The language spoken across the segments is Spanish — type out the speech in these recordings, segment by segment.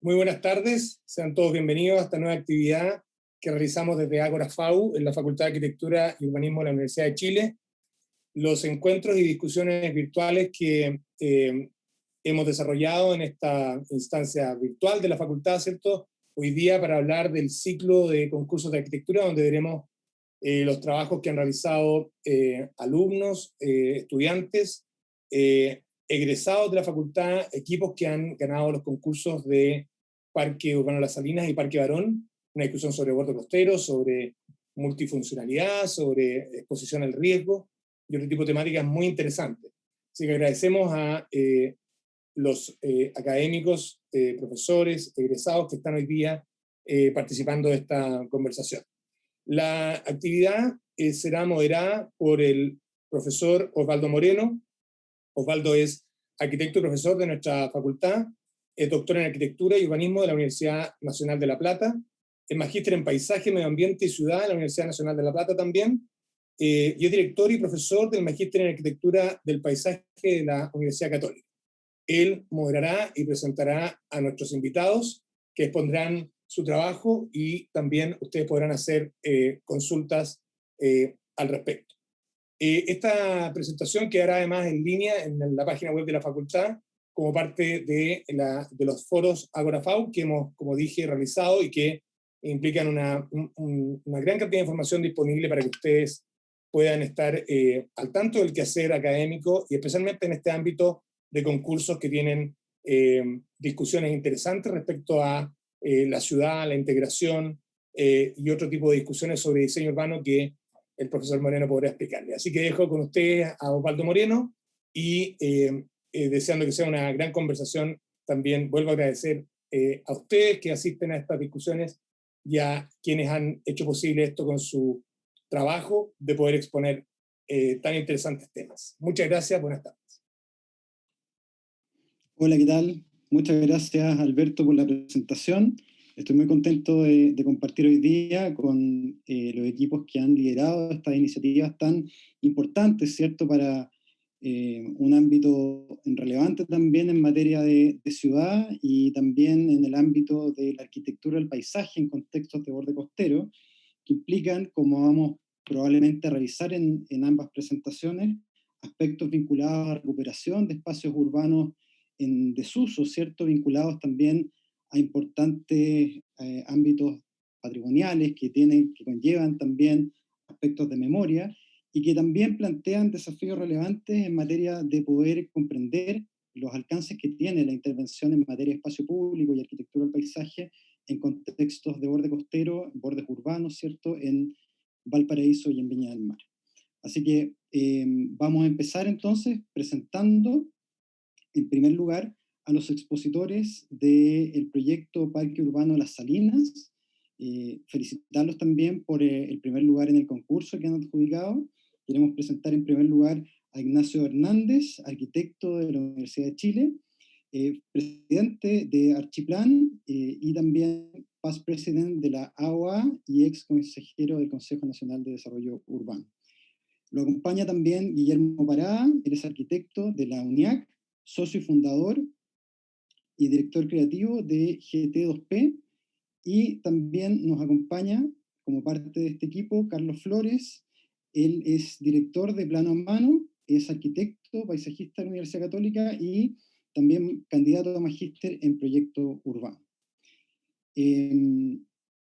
Muy buenas tardes, sean todos bienvenidos a esta nueva actividad que realizamos desde Ágora FAU en la Facultad de Arquitectura y Urbanismo de la Universidad de Chile. Los encuentros y discusiones virtuales que hemos desarrollado en esta instancia virtual de la facultad, ¿cierto? Hoy día para hablar del ciclo de concursos de arquitectura, donde veremos los trabajos que han realizado alumnos, estudiantes, egresados de la facultad, equipos que han ganado los concursos de Parque Urbano Las Salinas y Parque Barón, una discusión sobre borde costero, sobre multifuncionalidad, sobre exposición al riesgo y otro tipo de temáticas muy interesantes. Así que agradecemos a los académicos, profesores, egresados que están hoy día participando de esta conversación. La actividad será moderada por el profesor Osvaldo Moreno. Osvaldo es arquitecto y profesor de nuestra facultad, es doctor en arquitectura y urbanismo de la Universidad Nacional de La Plata, es magíster en paisaje, medio ambiente y ciudad de la Universidad Nacional de La Plata también, y es director y profesor del magíster en arquitectura del paisaje de la Universidad Católica. Él moderará y presentará a nuestros invitados que expondrán su trabajo y también ustedes podrán hacer consultas al respecto. Esta presentación quedará además en línea en la página web de la facultad como parte de los foros Ágora FAU que hemos, como dije, realizado y que implican una gran cantidad de información disponible para que ustedes puedan estar al tanto del quehacer académico y especialmente en este ámbito de concursos que tienen discusiones interesantes respecto a la ciudad, la integración y otro tipo de discusiones sobre diseño urbano que el profesor Moreno podrá explicarle. Así que dejo con ustedes a Osvaldo Moreno y deseando que sea una gran conversación, también vuelvo a agradecer a ustedes que asisten a estas discusiones y a quienes han hecho posible esto con su trabajo de poder exponer tan interesantes temas. Muchas gracias, buenas tardes. Hola, ¿qué tal? Muchas gracias, Alberto, por la presentación. Estoy muy contento de compartir hoy día con los equipos que han liderado estas iniciativas tan importantes, ¿cierto?, para un ámbito relevante también en materia de ciudad y también en el ámbito de la arquitectura del paisaje en contextos de borde costero, que implican, como vamos probablemente a revisar en ambas presentaciones, aspectos vinculados a recuperación de espacios urbanos en desuso, ¿cierto?, vinculados también a importantes ámbitos patrimoniales que conllevan también aspectos de memoria y que también plantean desafíos relevantes en materia de poder comprender los alcances que tiene la intervención en materia de espacio público y arquitectura del paisaje en contextos de borde costero, bordes urbanos, ¿cierto?, en Valparaíso y en Viña del Mar. Así que vamos a empezar entonces presentando, en primer lugar, a los expositores del proyecto Parque Urbano Las Salinas, felicitarlos también por el primer lugar en el concurso que han adjudicado. Queremos presentar en primer lugar a Ignacio Hernández, arquitecto de la Universidad de Chile, presidente de Archiplan y también past president de la AOA y ex consejero del Consejo Nacional de Desarrollo Urbano. Lo acompaña también Guillermo Parada, él es arquitecto de la UNIAC, socio y fundador y director creativo de GT2P, y también nos acompaña como parte de este equipo Carlos Flores. Él es director de Plano a Mano, es arquitecto, paisajista de la Universidad Católica y también candidato a magíster en proyecto urbano.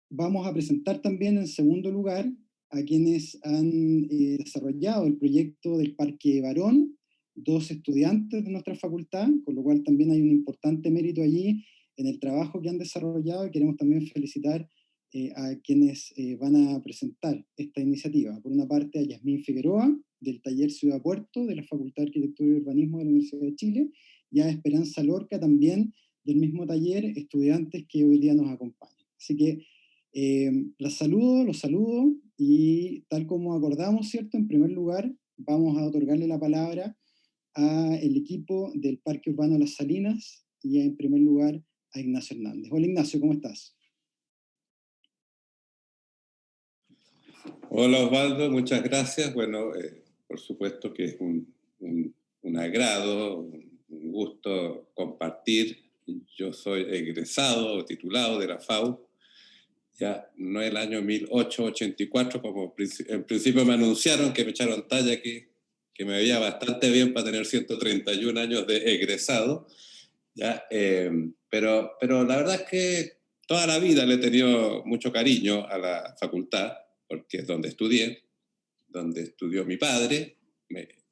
Vamos a presentar también en segundo lugar a quienes han desarrollado el proyecto del Parque Barón, dos estudiantes de nuestra facultad, con lo cual también hay un importante mérito allí en el trabajo que han desarrollado y queremos también felicitar a quienes van a presentar esta iniciativa. Por una parte a Yasmín Figueroa, del taller Ciudad Puerto, de la Facultad de Arquitectura y Urbanismo de la Universidad de Chile, y a Esperanza Lorca también, del mismo taller, estudiantes que hoy día nos acompañan. Así que los saludo, y tal como acordamos, ¿cierto? En primer lugar, vamos a otorgarle la palabra al equipo del Parque Urbano Las Salinas y en primer lugar a Ignacio Hernández. Hola Ignacio, ¿cómo estás? Hola Osvaldo, muchas gracias. Bueno, por supuesto que es un agrado, un gusto compartir Yo soy egresado, titulado de la FAU, ya no el año 1884, como en principio me anunciaron, que me echaron talla aquí, que me veía bastante bien para tener 131 años de egresado, ya, pero la verdad es que toda la vida le he tenido mucho cariño a la facultad, porque es donde estudié, donde estudió mi padre.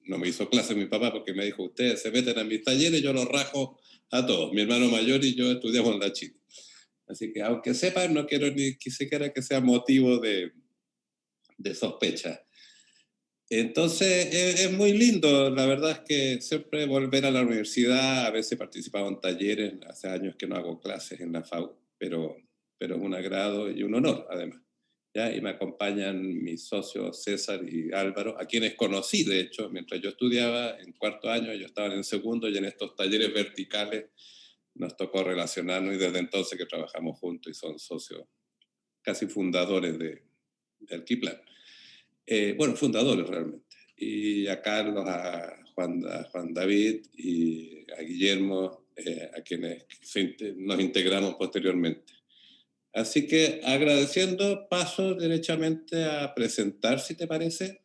No me hizo clase mi papá porque me dijo, ustedes se meten a mis talleres, yo los rajo a todos. Mi hermano mayor y yo estudiamos en la Chile. Así que aunque sepan, no quiero ni siquiera que sea motivo de sospecha. Entonces es muy lindo, la verdad es que siempre volver a la universidad, a veces he participado en talleres, hace años que no hago clases en la FAU, pero es un agrado y un honor además. ¿Ya? Y me acompañan mis socios César y Álvaro, a quienes conocí de hecho mientras yo estudiaba en cuarto año, ellos estaban en segundo, y en estos talleres verticales nos tocó relacionarnos, y desde entonces que trabajamos juntos y son socios casi fundadores de Alquiplan. Bueno, fundadores realmente. Y a Carlos, a Juan David y a Guillermo, a quienes nos integramos posteriormente. Así que agradeciendo, paso derechamente a presentar, si te parece.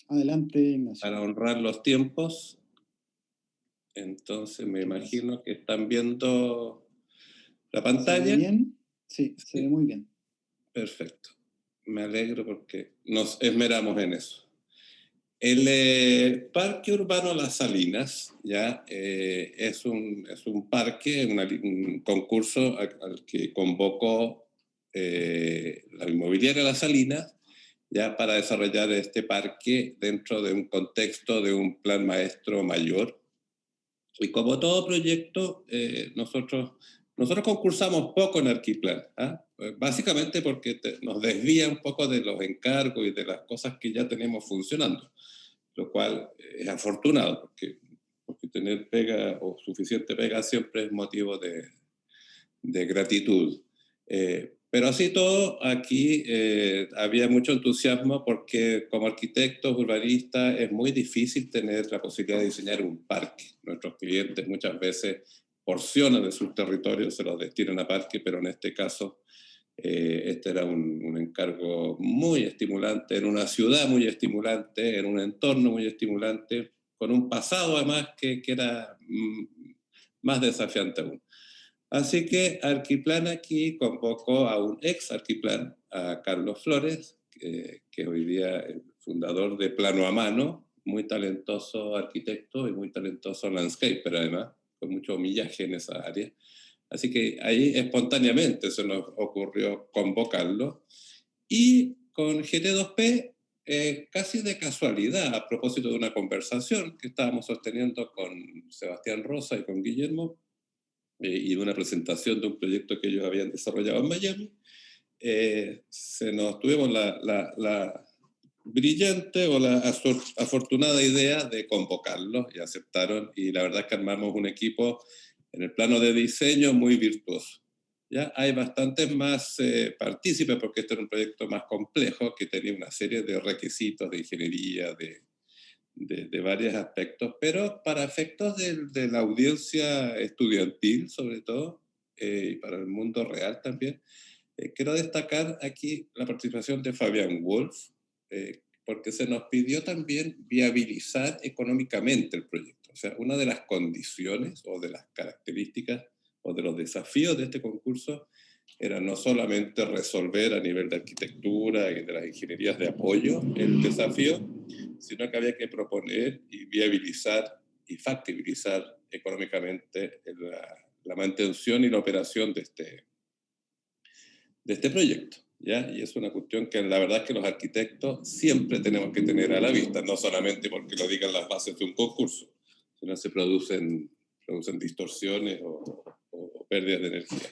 Adelante, Ignacio. Para honrar los tiempos. Entonces me imagino que están viendo la pantalla. ¿Se ve bien? Sí, se ve muy bien. Perfecto. Me alegro porque nos esmeramos en eso. El Parque Urbano Las Salinas ya es un parque, un concurso al que convocó la inmobiliaria Las Salinas ya para desarrollar este parque dentro de un contexto de un plan maestro mayor. Y como todo proyecto, nosotros concursamos poco en Alquiplan, ¿ah? Básicamente porque nos desvía un poco de los encargos y de las cosas que ya tenemos funcionando, lo cual es afortunado, porque tener pega o suficiente pega siempre es motivo de gratitud. Pero así todo, aquí había mucho entusiasmo porque como arquitectos, urbanistas, es muy difícil tener la posibilidad de diseñar un parque. Nuestros clientes muchas veces porciones de sus territorios se los destinan a parque, pero en este caso este era un encargo muy estimulante, en una ciudad muy estimulante, en un entorno muy estimulante, con un pasado además que era más desafiante aún. Así que Alquiplan aquí convocó a un ex Alquiplan, a Carlos Flores, que hoy día es fundador de Plano a Mano, muy talentoso arquitecto y muy talentoso landscaper además, con mucho millaje en esa área. Así que ahí espontáneamente se nos ocurrió convocarlo. Y con GT2P, casi de casualidad, a propósito de una conversación que estábamos sosteniendo con Sebastián Rosa y con Guillermo, y de una presentación de un proyecto que ellos habían desarrollado en Miami, tuvimos la brillante o la afortunada idea de convocarlos, y aceptaron, y la verdad es que armamos un equipo en el plano de diseño muy virtuoso. ¿Ya? Hay bastantes más partícipes porque este era un proyecto más complejo que tenía una serie de requisitos de ingeniería, de varios aspectos, pero para efectos de la audiencia estudiantil sobre todo, y para el mundo real también, quiero destacar aquí la participación de Fabián Wolf, porque se nos pidió también viabilizar económicamente el proyecto. O sea, una de las condiciones o de las características o de los desafíos de este concurso era no solamente resolver a nivel de arquitectura y de las ingenierías de apoyo el desafío, sino que había que proponer y viabilizar y factibilizar económicamente la mantención y la operación de este proyecto. ¿Ya? Y es una cuestión que la verdad es que los arquitectos siempre tenemos que tener a la vista, no solamente porque lo digan las bases de un concurso, sino se producen distorsiones o pérdidas de energía.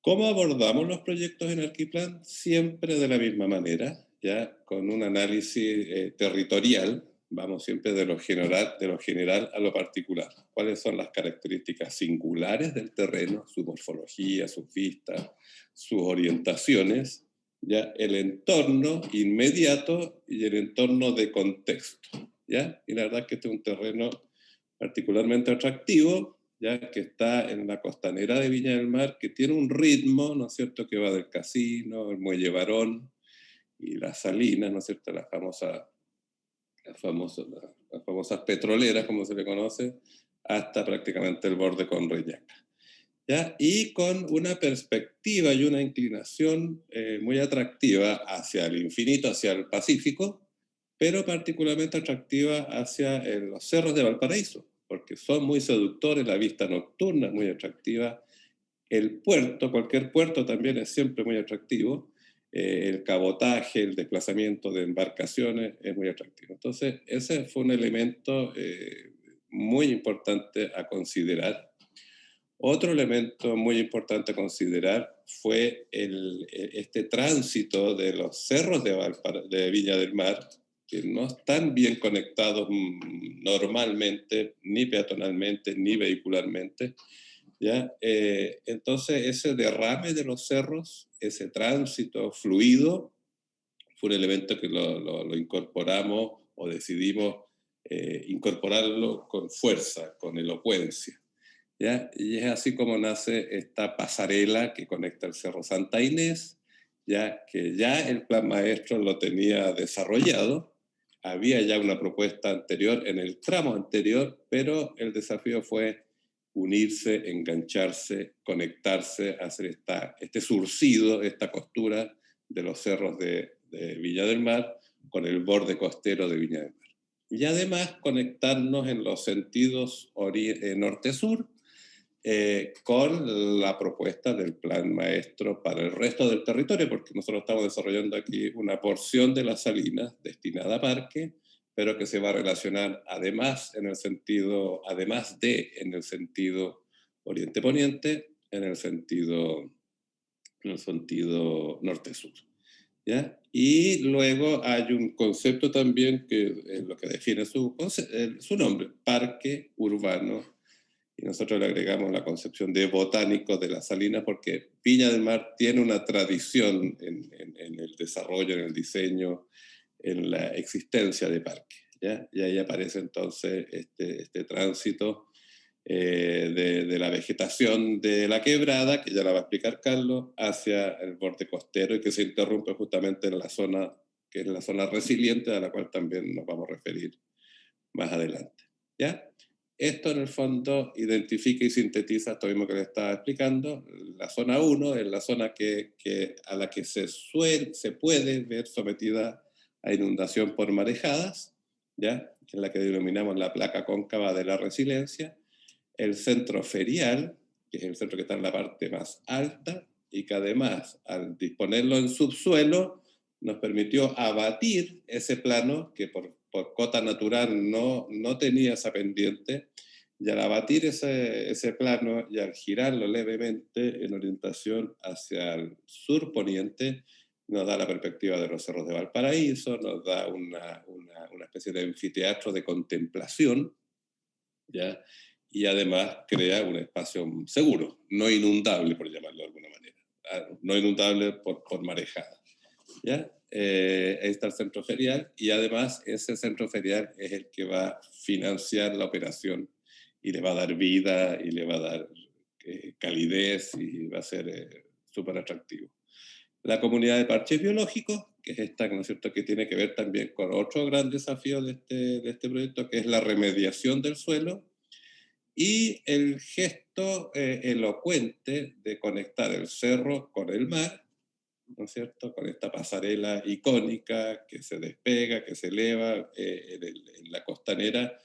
¿Cómo abordamos los proyectos en Alquiplan? Siempre de la misma manera, ya con un análisis territorial. Vamos siempre de lo general a lo particular. ¿Cuáles son las características singulares del terreno, su morfología, sus vistas, sus orientaciones, ya el entorno inmediato y el entorno de contexto, ¿ya? Y la verdad es que este es un terreno particularmente atractivo ya que está en la costanera de Viña del Mar, que tiene un ritmo, ¿no es cierto?, que va del Casino, el Muelle Barón y las Salinas, ¿no es cierto?, las famosas petroleras, como se le conoce, hasta prácticamente el borde con Reñaca. ¿Ya? Y con una perspectiva y una inclinación muy atractiva hacia el infinito, hacia el Pacífico, pero particularmente atractiva hacia los cerros de Valparaíso, porque son muy seductores, la vista nocturna es muy atractiva, el puerto, cualquier puerto también es siempre muy atractivo, el cabotaje, el desplazamiento de embarcaciones es muy atractivo. Entonces, ese fue un elemento muy importante a considerar. Otro elemento muy importante a considerar fue este tránsito de los cerros de Viña del Mar, que no están bien conectados normalmente, ni peatonalmente, ni vehicularmente, ¿ya? Entonces, ese derrame de los cerros, ese tránsito fluido, fue un elemento que lo incorporamos o decidimos incorporarlo con fuerza, con elocuencia. ¿Ya? Y es así como nace esta pasarela que conecta el Cerro Santa Inés, ya que ya el plan maestro lo tenía desarrollado, había ya una propuesta anterior en el tramo anterior, pero el desafío fue unirse, engancharse, conectarse, hacer este surcido, esta costura de los cerros de Viña del Mar con el borde costero de Viña del Mar. Y además conectarnos en los sentidos norte-sur, con la propuesta del plan maestro para el resto del territorio, porque nosotros estamos desarrollando aquí una porción de las salinas destinada a parque, pero que se va a relacionar además en el sentido oriente-poniente, en el sentido norte-sur. ¿Ya? Y luego hay un concepto también que es lo que define su nombre, parque urbano. Y nosotros le agregamos la concepción de botánico de las salinas porque Viña del Mar tiene una tradición en el desarrollo, en el diseño, en la existencia de parques. ¿Ya? Y ahí aparece entonces este tránsito de la vegetación de la quebrada, que ya la va a explicar Carlos, hacia el borde costero y que se interrumpe justamente en la zona, que es la zona resiliente, a la cual también nos vamos a referir más adelante. ¿Ya? Esto en el fondo identifica y sintetiza esto mismo que le estaba explicando. La zona 1 es la zona a la que se puede ver sometida a inundación por marejadas, ¿ya? En la que denominamos la placa cóncava de la resiliencia. El centro ferial, que es el centro que está en la parte más alta, y que además, al disponerlo en subsuelo, nos permitió abatir ese plano que por cota natural no tenía esa pendiente, y al abatir ese plano y al girarlo levemente en orientación hacia el sur poniente, nos da la perspectiva de los cerros de Valparaíso, nos da una especie de anfiteatro de contemplación, ¿ya? Y además crea un espacio seguro, no inundable, por llamarlo de alguna manera, no inundable por marejada. ¿Ya? Ahí está el centro ferial y además ese centro ferial es el que va a financiar la operación y le va a dar vida y le va a dar calidez y va a ser súper atractivo. La comunidad de parches biológicos, que es esta, ¿no es cierto?, que tiene que ver también con otro gran desafío de este proyecto, que es la remediación del suelo y el gesto elocuente de conectar el cerro con el mar, ¿no es cierto?, con esta pasarela icónica que se despega, que se eleva en la costanera,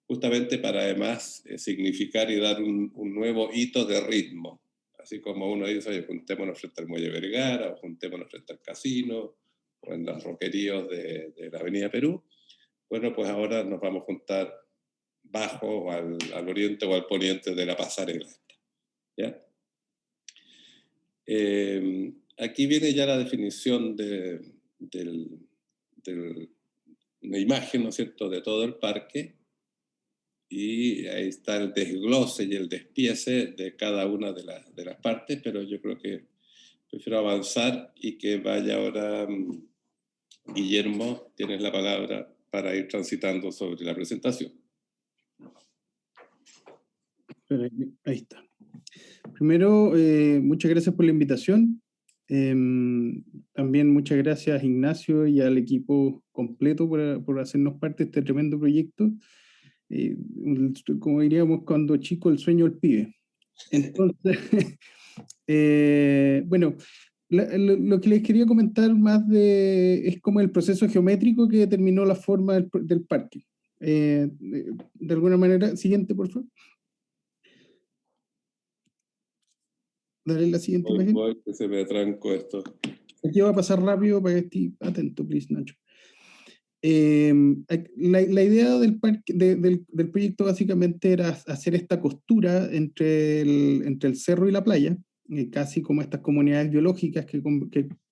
justamente para además significar y dar un nuevo hito de ritmo. Así como uno dice, oye, juntémonos frente al Muelle Vergara, o juntémonos frente al Casino, o en los roqueríos de la Avenida Perú. Bueno, pues ahora nos vamos a juntar bajo o al oriente o al poniente de la pasarela. ¿Ya? Aquí viene ya la definición de una imagen, ¿no es cierto?, de todo el parque, y ahí está el desglose y el despiece de cada una de las partes, pero yo creo que prefiero avanzar y que vaya ahora Guillermo, tienes la palabra para ir transitando sobre la presentación. Ahí está. Primero, muchas gracias por la invitación. También muchas gracias, Ignacio, y al equipo completo por hacernos parte de este tremendo proyecto. Como diríamos cuando chico, el sueño del pibe. Entonces, bueno, lo que les quería comentar más es como el proceso geométrico que determinó la forma del parque. De alguna manera, siguiente, por favor. Dale la siguiente imagen. Voy, que se me atrancó esto. Aquí va a pasar rápido para que esté atento, please, Nacho. La idea del proyecto básicamente era hacer esta costura entre el cerro y la playa, casi como estas comunidades biológicas que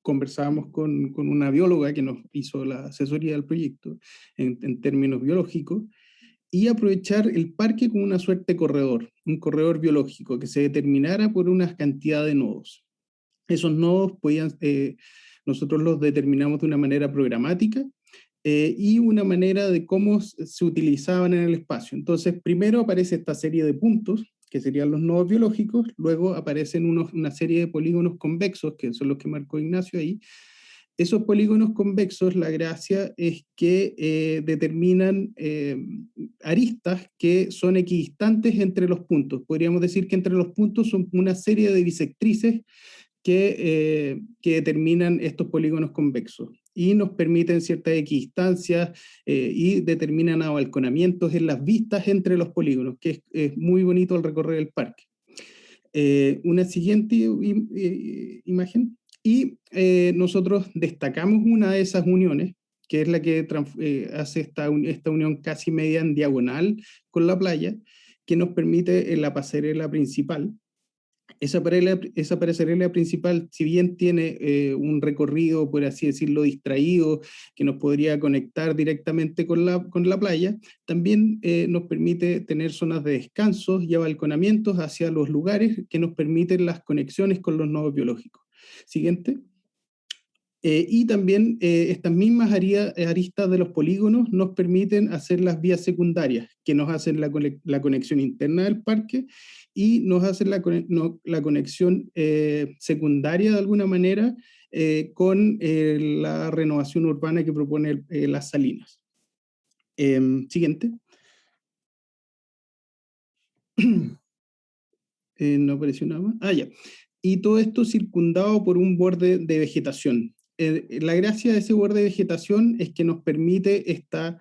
conversábamos con una bióloga que nos hizo la asesoría del proyecto en términos biológicos, y aprovechar el parque como una suerte de corredor, un corredor biológico que se determinara por una cantidad de nodos. Esos nodos nosotros los determinamos de una manera programática, y una manera de cómo se utilizaban en el espacio. Entonces, primero aparece esta serie de puntos, que serían los nodos biológicos, luego aparecen una serie de polígonos convexos, que son los que marcó Ignacio ahí. Esos polígonos convexos, la gracia es que determinan aristas que son equidistantes entre los puntos. Podríamos decir que entre los puntos son una serie de bisectrices que determinan estos polígonos convexos y nos permiten ciertas equidistancias y determinan abalconamientos en las vistas entre los polígonos, que es muy bonito al recorrer el parque. Una siguiente imagen. Y nosotros destacamos una de esas uniones, que es la que hace esta unión casi media en diagonal con la playa, que nos permite en la pasarela principal. Esa pasarela principal, si bien tiene un recorrido, por así decirlo, distraído, que nos podría conectar directamente con la playa, también nos permite tener zonas de descanso y abalconamientos hacia los lugares que nos permiten las conexiones con los nodos biológicos. Siguiente. Y también estas mismas aristas de los polígonos nos permiten hacer las vías secundarias, que nos hacen la conexión interna del parque y nos hacen la conexión secundaria de alguna manera con la renovación urbana que propone Las Salinas. Siguiente. No apareció nada más. Ya. Y todo esto circundado por un borde de vegetación. La gracia de ese borde de vegetación es que nos permite esta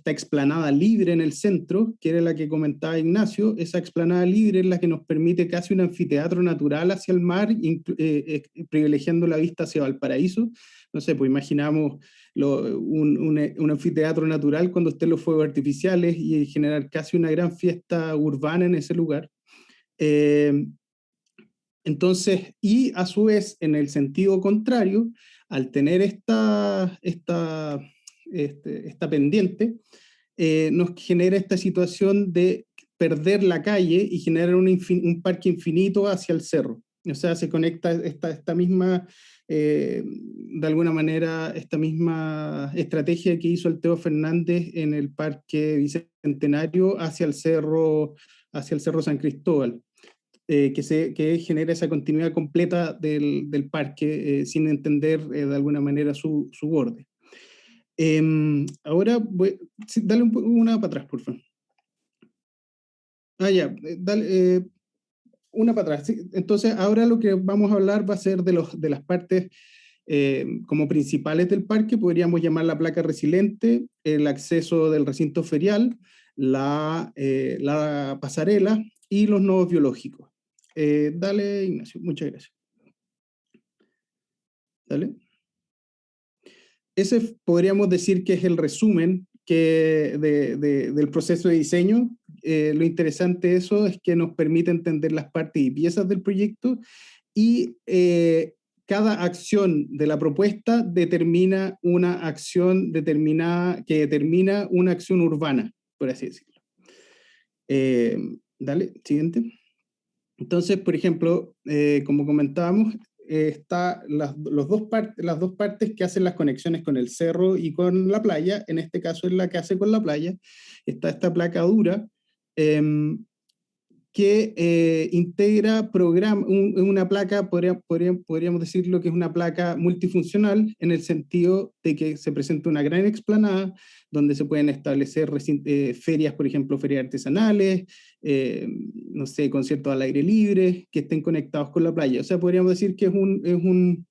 explanada libre en el centro, que era la que comentaba Ignacio. Esa explanada libre es la que nos permite casi un anfiteatro natural hacia el mar, privilegiando la vista hacia Valparaíso. No sé, pues imaginamos un anfiteatro natural cuando estén los fuegos artificiales y generar casi una gran fiesta urbana en ese lugar. Entonces, y a su vez, en el sentido contrario, al tener esta pendiente, nos genera esta situación de perder la calle y generar un parque infinito hacia el cerro. O sea, se conecta esta misma, de alguna manera, esta misma estrategia que hizo el Teo Fernández en el Parque Bicentenario hacia el Cerro San Cristóbal. Que genera esa continuidad completa del parque sin entender de alguna manera su borde. Ahora, dale una para atrás, por favor. Ya, dale una para atrás. ¿Sí? Entonces, ahora lo que vamos a hablar va a ser de las partes como principales del parque. Podríamos llamar la placa resiliente, el acceso del recinto ferial, la pasarela y los nodos biológicos. Dale, Ignacio, muchas gracias. Dale. Ese podríamos decir que es el resumen del proceso de diseño. Lo interesante de eso es que nos permite entender las partes y piezas del proyecto y cada acción de la propuesta determina una acción determinada que determina una acción urbana, por así decirlo. Dale, siguiente. Entonces, por ejemplo, como comentábamos, está las dos partes que hacen las conexiones con el cerro y con la playa. En este caso es la que hace con la playa. Está esta placa dura que integra una placa, podríamos decirlo que es una placa multifuncional, en el sentido de que se presenta una gran explanada, donde se pueden establecer ferias, por ejemplo, ferias artesanales, no sé, conciertos al aire libre, que estén conectados con la playa. O sea, podríamos decir que es un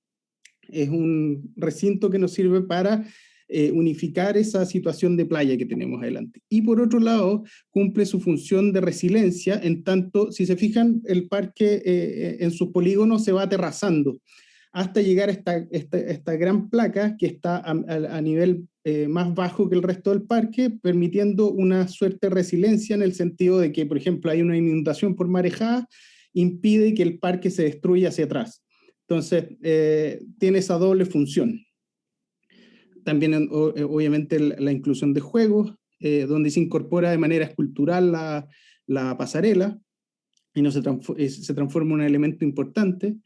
recinto que nos sirve para unificar esa situación de playa que tenemos adelante. Y por otro lado, cumple su función de resiliencia, en tanto, si se fijan, el parque en sus polígonos se va aterrazando hasta llegar a esta gran placa que está a nivel más bajo que el resto del parque, permitiendo una suerte de resiliencia en el sentido de que, por ejemplo, hay una inundación por marejada, impide que el parque se destruya hacia atrás. Entonces, tiene esa doble función. También, obviamente, la inclusión de juegos, donde se incorpora de manera escultural la pasarela, y no se transforma en un elemento importante,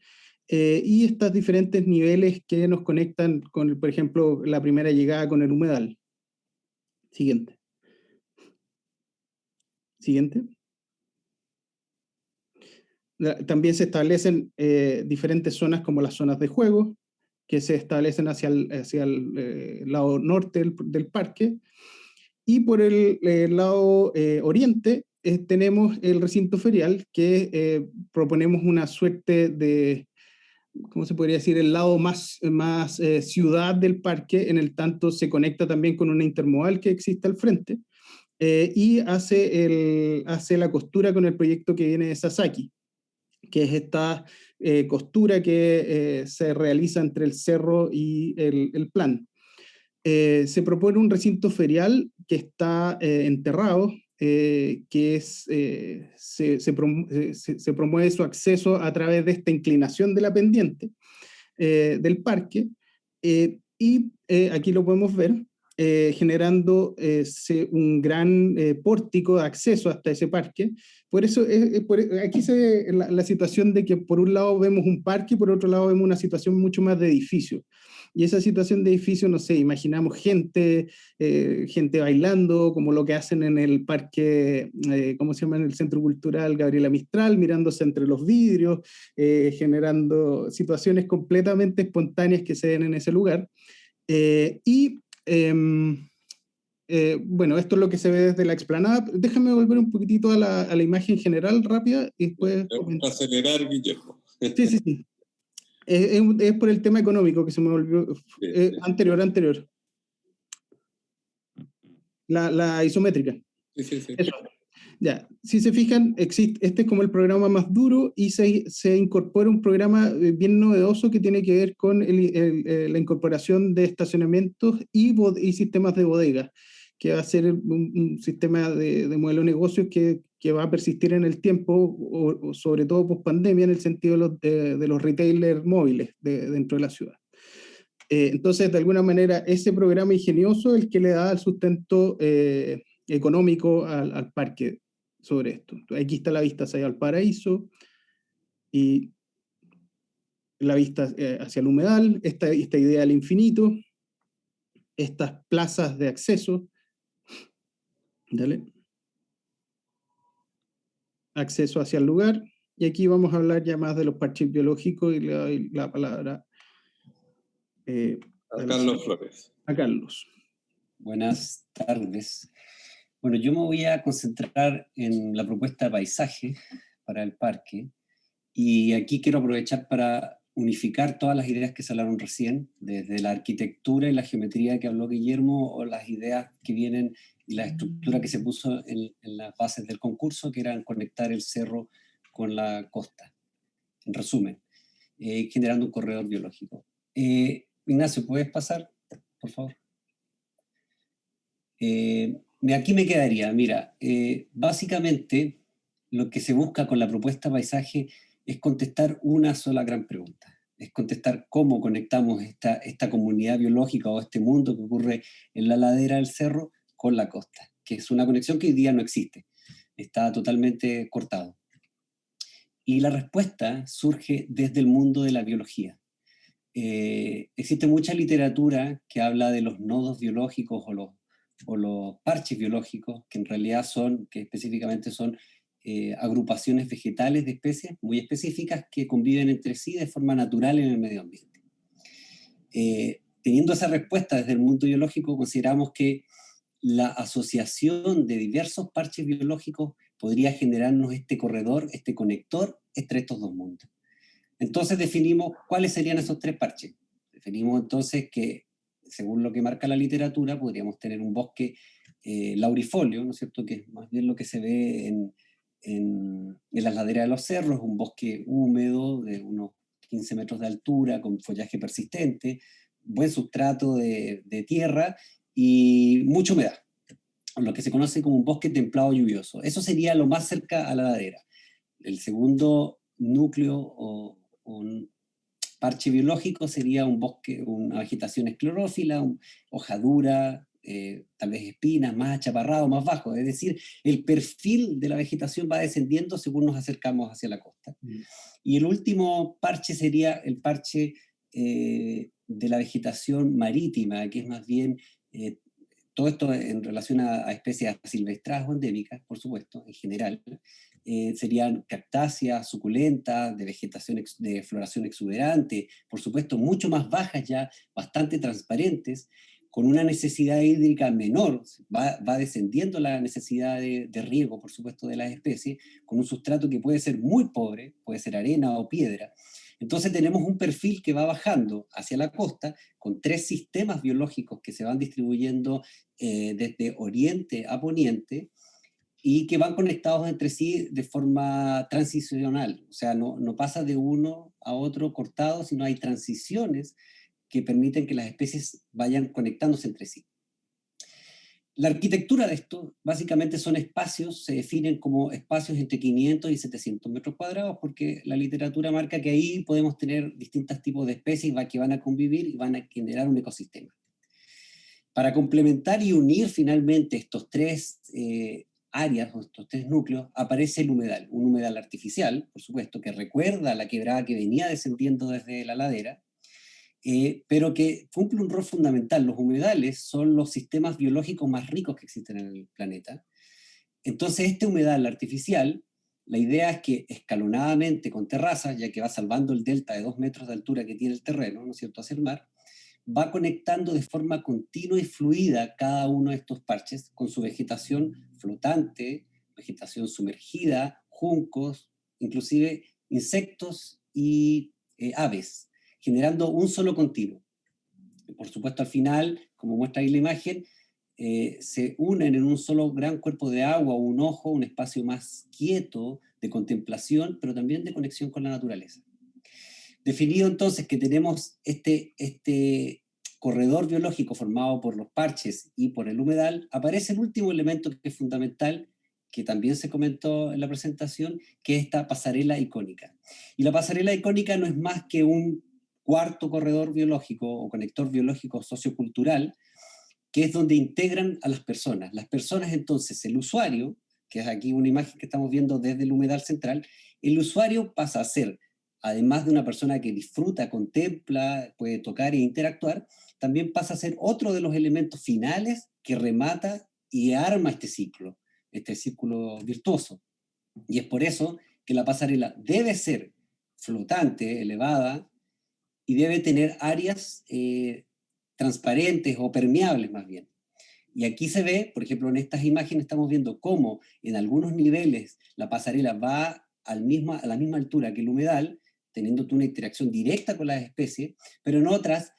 y estos diferentes niveles que nos conectan con, por ejemplo, la primera llegada con el humedal. Siguiente. Siguiente. También se establecen diferentes zonas como las zonas de juego, que se establecen hacia el lado norte del parque, y por el lado oriente tenemos el recinto ferial, que proponemos una suerte de, ¿cómo se podría decir?, el lado más ciudad del parque, en el tanto se conecta también con una intermodal que existe al frente, y hace la costura con el proyecto que viene de Sasaki, que es esta costura que se realiza entre el cerro y el plan. Se propone un recinto ferial que está enterrado, que se promueve su acceso a través de esta inclinación de la pendiente del parque, y aquí lo podemos ver, generando un gran pórtico de acceso hasta ese parque. Por eso aquí se ve la situación de que por un lado vemos un parque y por otro lado vemos una situación mucho más de edificio. Y esa situación de edificio, no sé, imaginamos gente bailando, como lo que hacen en el parque, ¿cómo se llama?, en el Centro Cultural Gabriela Mistral, mirándose entre los vidrios, generando situaciones completamente espontáneas que se den en ese lugar. Bueno, esto es lo que se ve desde la explanada. Déjame volver un poquitito a la imagen general rápida y después... Acelerar, Guillermo. Sí. Es por el tema económico que se me volvió. Sí. Anterior. La isométrica. Sí. Eso. Ya, si se fijan, este es como el programa más duro, y se incorpora un programa bien novedoso que tiene que ver con la incorporación de estacionamientos y sistemas de bodega, que va a ser un sistema de modelo de negocios que va a persistir en el tiempo, o sobre todo post pandemia, en el sentido de los retailers móviles dentro de la ciudad. Entonces, de alguna manera, ese programa ingenioso es el que le da el sustento económico al parque sobre esto. Aquí está la vista hacia el paraíso y la vista hacia el humedal, esta idea del infinito, estas plazas de acceso, dale, acceso hacia el lugar, y aquí vamos a hablar ya más de los parches biológicos, y le doy la palabra a Carlos Flores. A Carlos. Buenas tardes. Bueno, yo me voy a concentrar en la propuesta de paisaje para el parque, y aquí quiero aprovechar para unificar todas las ideas que se hablaron recién, desde la arquitectura y la geometría que habló Guillermo, o las ideas que vienen y la estructura que se puso en las bases del concurso, que eran conectar el cerro con la costa. En resumen, generando un corredor biológico. Ignacio, ¿puedes pasar, por favor? Aquí me quedaría, mira, básicamente lo que se busca con la propuesta de paisaje es contestar una sola gran pregunta, es contestar cómo conectamos esta comunidad biológica o este mundo que ocurre en la ladera del cerro con la costa, que es una conexión que hoy día no existe, está totalmente cortado. Y la respuesta surge desde el mundo de la biología. Existe mucha literatura que habla de los nodos biológicos o los parches biológicos, que en realidad que específicamente son agrupaciones vegetales de especies muy específicas que conviven entre sí de forma natural en el medio ambiente. Teniendo esa respuesta desde el mundo biológico, consideramos que la asociación de diversos parches biológicos podría generarnos este corredor, este conector entre estos dos mundos. Entonces definimos cuáles serían esos tres parches. Definimos entonces que, según lo que marca la literatura, podríamos tener un bosque laurifolio, ¿no es cierto?, que es más bien lo que se ve en las laderas de los cerros, un bosque húmedo de unos 15 metros de altura, con follaje persistente, buen sustrato de tierra y mucha humedad, lo que se conoce como un bosque templado lluvioso. Eso sería lo más cerca a la ladera. El segundo núcleo o un parche biológico sería un bosque, una vegetación esclerófila, hoja dura, tal vez espinas, más achaparrado, más bajo. Es decir, el perfil de la vegetación va descendiendo según nos acercamos hacia la costa. Y el último parche sería el parche de la vegetación marítima, que es más bien todo esto en relación a especies silvestres o endémicas, por supuesto, en general. Serían cactáceas, suculentas, de vegetación, de floración exuberante, por supuesto, mucho más bajas ya, bastante transparentes, con una necesidad hídrica menor, va descendiendo la necesidad de riego, por supuesto, de las especies, con un sustrato que puede ser muy pobre, puede ser arena o piedra. Entonces tenemos un perfil que va bajando hacia la costa, con tres sistemas biológicos que se van distribuyendo desde oriente a poniente, y que van conectados entre sí de forma transicional, o sea, no pasa de uno a otro cortado, sino hay transiciones que permiten que las especies vayan conectándose entre sí. La arquitectura de esto básicamente son espacios, se definen como espacios entre 500 y 700 metros cuadrados, porque la literatura marca que ahí podemos tener distintos tipos de especies que van a convivir y van a generar un ecosistema. Para complementar y unir finalmente estos tres áreas, o estos tres núcleos, aparece el humedal, un humedal artificial, por supuesto, que recuerda la quebrada que venía descendiendo desde la ladera, pero que cumple un rol fundamental. Los humedales son los sistemas biológicos más ricos que existen en el planeta. Entonces este humedal artificial, la idea es que escalonadamente con terrazas, ya que va salvando el delta de 2 metros de altura que tiene el terreno, ¿no es cierto?, hacia el mar, va conectando de forma continua y fluida cada uno de estos parches con su vegetación flotante, vegetación sumergida, juncos, inclusive insectos y aves, generando un solo continuo. Por supuesto, al final, como muestra ahí la imagen, se unen en un solo gran cuerpo de agua, un ojo, un espacio más quieto, de contemplación, pero también de conexión con la naturaleza. Definido entonces que tenemos este corredor biológico formado por los parches y por el humedal, aparece el último elemento que es fundamental, que también se comentó en la presentación, que es esta pasarela icónica. Y la pasarela icónica no es más que un cuarto corredor biológico o conector biológico sociocultural, que es donde integran a las personas. Las personas entonces, el usuario, que es aquí una imagen que estamos viendo desde el humedal central, el usuario pasa a ser, además de una persona que disfruta, contempla, puede tocar e interactuar, también pasa a ser otro de los elementos finales que remata y arma este círculo virtuoso. Y es por eso que la pasarela debe ser flotante, elevada, y debe tener áreas transparentes o permeables más bien. Y aquí se ve, por ejemplo, en estas imágenes estamos viendo cómo en algunos niveles la pasarela va a la misma altura que el humedal, teniendo una interacción directa con las especies, pero en otras,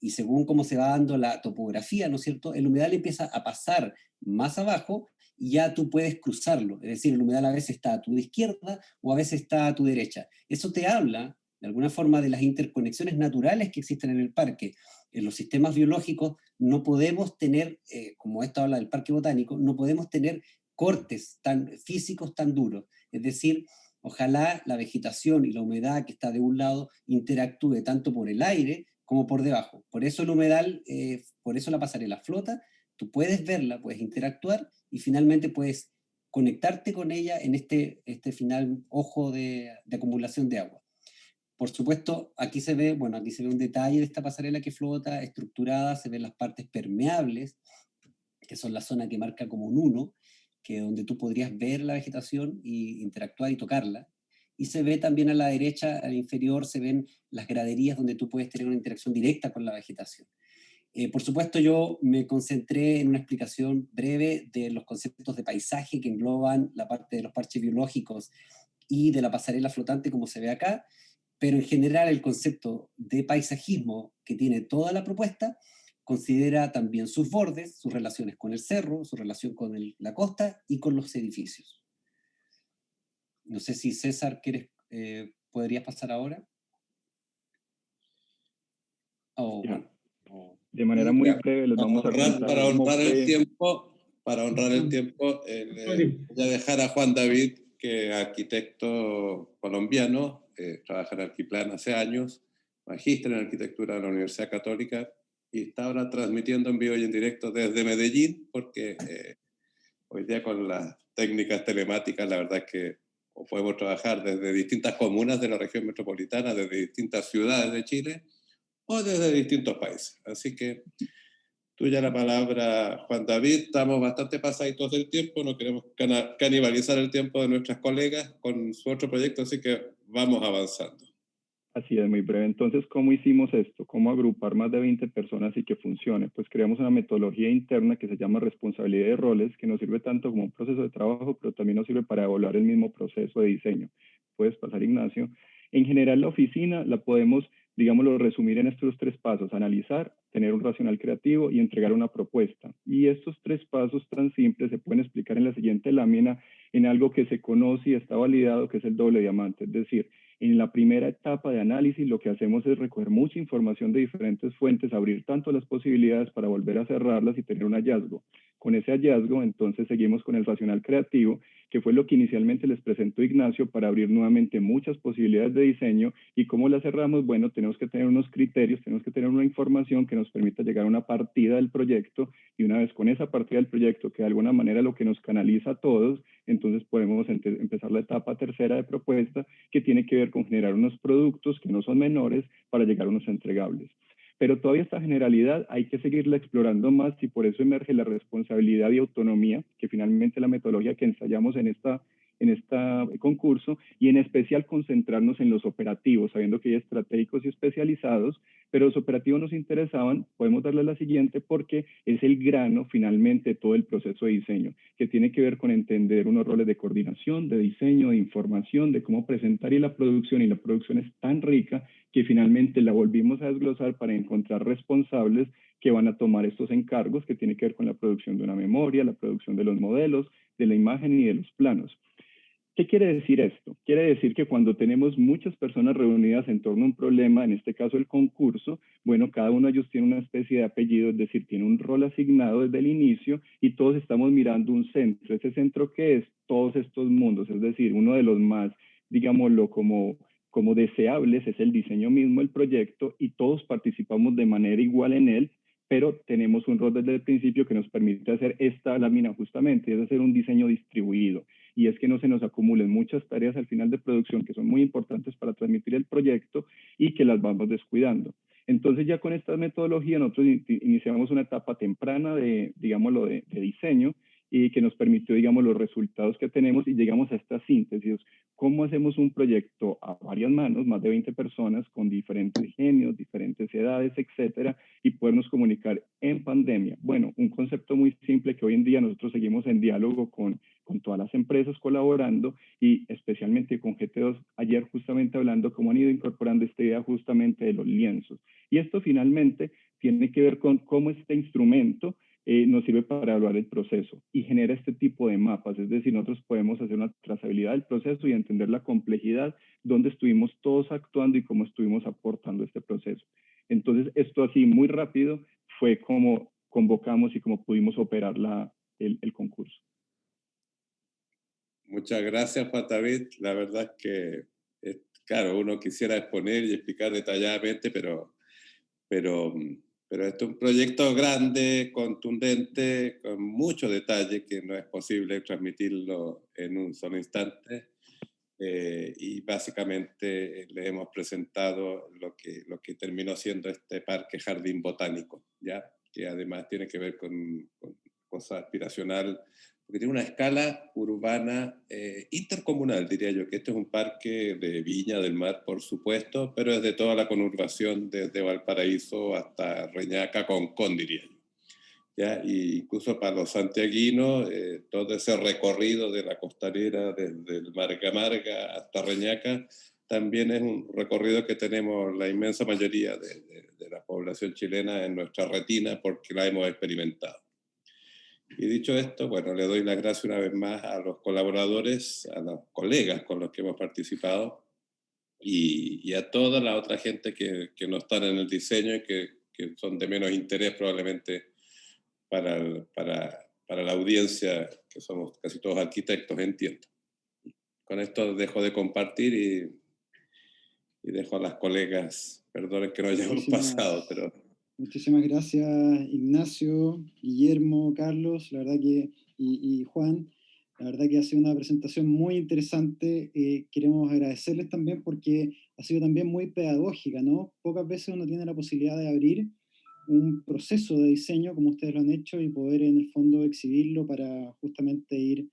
y según cómo se va dando la topografía, ¿no es cierto?, el humedal empieza a pasar más abajo y ya tú puedes cruzarlo. Es decir, el humedal a veces está a tu izquierda o a veces está a tu derecha. Eso te habla, de alguna forma, de las interconexiones naturales que existen en el parque. En los sistemas biológicos no podemos tener, como esto habla del parque botánico, no podemos tener cortes tan físicos tan duros. Es decir, ojalá la vegetación y la humedad que está de un lado interactúe tanto por el aire como por debajo. Por eso el humedal, por eso la pasarela flota, tú puedes verla, puedes interactuar y finalmente puedes conectarte con ella en este final ojo de acumulación de agua. Por supuesto, aquí se ve un detalle de esta pasarela que flota, estructurada, se ven las partes permeables, que son la zona que marca como un 1, donde tú podrías ver la vegetación y interactuar y tocarla. Y se ve también a la derecha, al inferior, se ven las graderías donde tú puedes tener una interacción directa con la vegetación. Por supuesto, yo me concentré en una explicación breve de los conceptos de paisaje que engloban la parte de los parches biológicos y de la pasarela flotante como se ve acá, pero en general el concepto de paisajismo que tiene toda la propuesta considera también sus bordes, sus relaciones con el cerro, su relación con la costa y con los edificios. No sé si César, ¿podrías pasar ahora? Oh, bueno. De manera muy breve les vamos a contar para honrar el tiempo, Sorry. voy a dejar a Juan David, que es arquitecto colombiano, trabaja en Arquiplan hace años, magíster en arquitectura de la Universidad Católica, y está ahora transmitiendo en vivo y en directo desde Medellín, porque hoy día con las técnicas telemáticas, la verdad es que podemos trabajar desde distintas comunas de la región metropolitana, desde distintas ciudades de Chile, o desde distintos países. Así que tuya la palabra, Juan David. Estamos bastante pasaditos del tiempo, no queremos canibalizar el tiempo de nuestras colegas con su otro proyecto, así que vamos avanzando. Así es, muy breve. Entonces, ¿cómo hicimos esto? ¿Cómo agrupar más de 20 personas y que funcione? Pues creamos una metodología interna que se llama responsabilidad de roles, que nos sirve tanto como un proceso de trabajo, pero también nos sirve para evaluar el mismo proceso de diseño. Puedes pasar, Ignacio. En general, la oficina la podemos, digámoslo, resumir en estos 3 pasos: analizar, tener un racional creativo y entregar una propuesta. Y estos 3 pasos tan simples se pueden explicar en la siguiente lámina en algo que se conoce y está validado, que es el doble diamante. Es decir, en la primera etapa de análisis lo que hacemos es recoger mucha información de diferentes fuentes, abrir tanto las posibilidades para volver a cerrarlas y tener un hallazgo. Con ese hallazgo, entonces seguimos con el racional creativo, que fue lo que inicialmente les presentó Ignacio para abrir nuevamente muchas posibilidades de diseño. ¿Y cómo las cerramos? Bueno, tenemos que tener unos criterios, tenemos que tener una información que nos permita llegar a una partida del proyecto, y una vez con esa partida del proyecto, que de alguna manera lo que nos canaliza a todos, entonces podemos empezar la etapa tercera de propuesta, que tiene que ver con generar unos productos que no son menores para llegar a unos entregables. Pero todavía esta generalidad hay que seguirla explorando más, y por eso emerge la responsabilidad y autonomía, que finalmente la metodología que ensayamos en este concurso, y en especial concentrarnos en los operativos, sabiendo que hay estratégicos y especializados, pero los operativos nos interesaban. Podemos darle la siguiente porque es el grano finalmente de todo el proceso de diseño, que tiene que ver con entender unos roles de coordinación, de diseño, de información, de cómo presentar, y la producción es tan rica que finalmente la volvimos a desglosar para encontrar responsables que van a tomar estos encargos, que tiene que ver con la producción de una memoria, la producción de los modelos, de la imagen y de los planos. ¿Qué quiere decir esto? Quiere decir que cuando tenemos muchas personas reunidas en torno a un problema, en este caso el concurso, bueno, cada uno de ellos tiene una especie de apellido, es decir, tiene un rol asignado desde el inicio, y todos estamos mirando un centro. ¿Ese centro qué es? Todos estos mundos, es decir, uno de los más, digámoslo, como deseables es el diseño mismo, el proyecto, y todos participamos de manera igual en él, pero tenemos un rol desde el principio que nos permite hacer esta lámina justamente, es hacer un diseño distribuido. Y es que no se nos acumulen muchas tareas al final de producción que son muy importantes para transmitir el proyecto y que las vamos descuidando. Entonces ya con esta metodología nosotros iniciamos una etapa temprana de, digámoslo, de diseño, y que nos permitió, digamos, los resultados que tenemos, y llegamos a esta síntesis. ¿Cómo hacemos un proyecto a varias manos, más de 20 personas, con diferentes genios, diferentes edades, etcétera, y podernos comunicar en pandemia? Bueno, un concepto muy simple que hoy en día nosotros seguimos en diálogo con todas las empresas colaborando, y especialmente con GT2, ayer justamente hablando cómo han ido incorporando esta idea justamente de los lienzos. Y esto finalmente tiene que ver con cómo este instrumento nos sirve para evaluar el proceso y genera este tipo de mapas. Es decir, nosotros podemos hacer una trazabilidad del proceso y entender la complejidad, dónde estuvimos todos actuando y cómo estuvimos aportando este proceso. Entonces, esto así muy rápido fue como convocamos y cómo pudimos operar el concurso. Muchas gracias, Juan David. La verdad es que, claro, uno quisiera exponer y explicar detalladamente, pero esto es un proyecto grande, contundente, con mucho detalle, que no es posible transmitirlo en un solo instante. Y básicamente le hemos presentado lo que terminó siendo este parque jardín botánico, ¿ya? Que además tiene que ver con cosa aspiracional, porque tiene una escala urbana intercomunal, diría yo, que este es un parque de Viña del Mar, por supuesto, pero es de toda la conurbación desde Valparaíso hasta Reñaca, Concón, diría yo. ¿Ya? Y incluso para los santiaguinos, todo ese recorrido de la costanera desde el Marga Marga hasta Reñaca, también es un recorrido que tenemos la inmensa mayoría de la población chilena en nuestra retina porque la hemos experimentado. Y dicho esto, bueno, le doy las gracias una vez más a los colaboradores, a los colegas con los que hemos participado y a toda la otra gente que no están en el diseño y que son de menos interés probablemente para la audiencia, que somos casi todos arquitectos, entiendo. Con esto dejo de compartir y dejo a las colegas, perdonen que no hayamos pasado, pero... Muchísimas gracias, Ignacio, Guillermo, Carlos, la verdad que, y Juan. La verdad que ha sido una presentación muy interesante. Queremos agradecerles también porque ha sido también muy pedagógica, ¿no? Pocas veces uno tiene la posibilidad de abrir un proceso de diseño como ustedes lo han hecho y poder en el fondo exhibirlo para justamente ir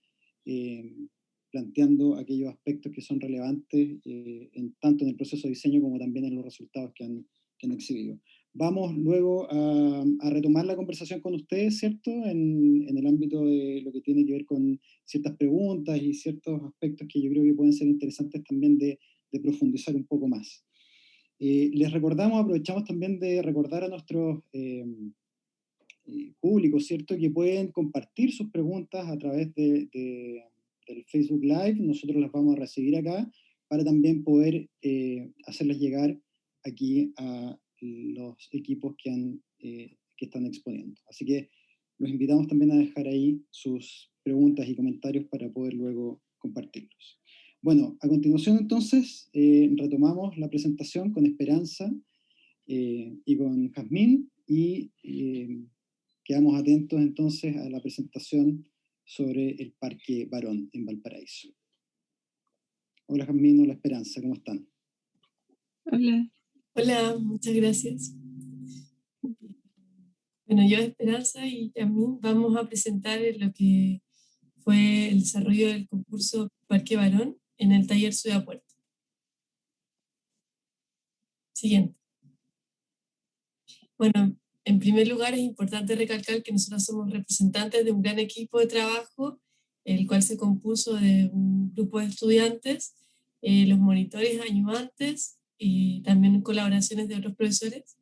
planteando aquellos aspectos que son relevantes tanto en el proceso de diseño como también en los resultados que han exhibido. Vamos luego a retomar la conversación con ustedes, ¿cierto? En el ámbito de lo que tiene que ver con ciertas preguntas y ciertos aspectos que yo creo que pueden ser interesantes también de profundizar un poco más. Les recordamos, aprovechamos también de recordar a nuestros públicos, ¿cierto? Que pueden compartir sus preguntas a través del Facebook Live. Nosotros las vamos a recibir acá para también poder hacerlas llegar aquí a los equipos que están exponiendo. Así que los invitamos también a dejar ahí sus preguntas y comentarios para poder luego compartirlos. Bueno, a continuación entonces retomamos la presentación con Esperanza y con Jazmín y quedamos atentos entonces a la presentación sobre el Parque Barón en Valparaíso. Hola Jazmín, hola Esperanza, ¿cómo están? Hola. Hola, muchas gracias. Bueno, yo, Esperanza y Yamín vamos a presentar lo que fue el desarrollo del concurso Parque Barón en el taller Ciudad Puerto. Siguiente. Bueno, en primer lugar es importante recalcar que nosotros somos representantes de un gran equipo de trabajo, el cual se compuso de un grupo de estudiantes, los monitores ayudantes y también colaboraciones de otros profesores,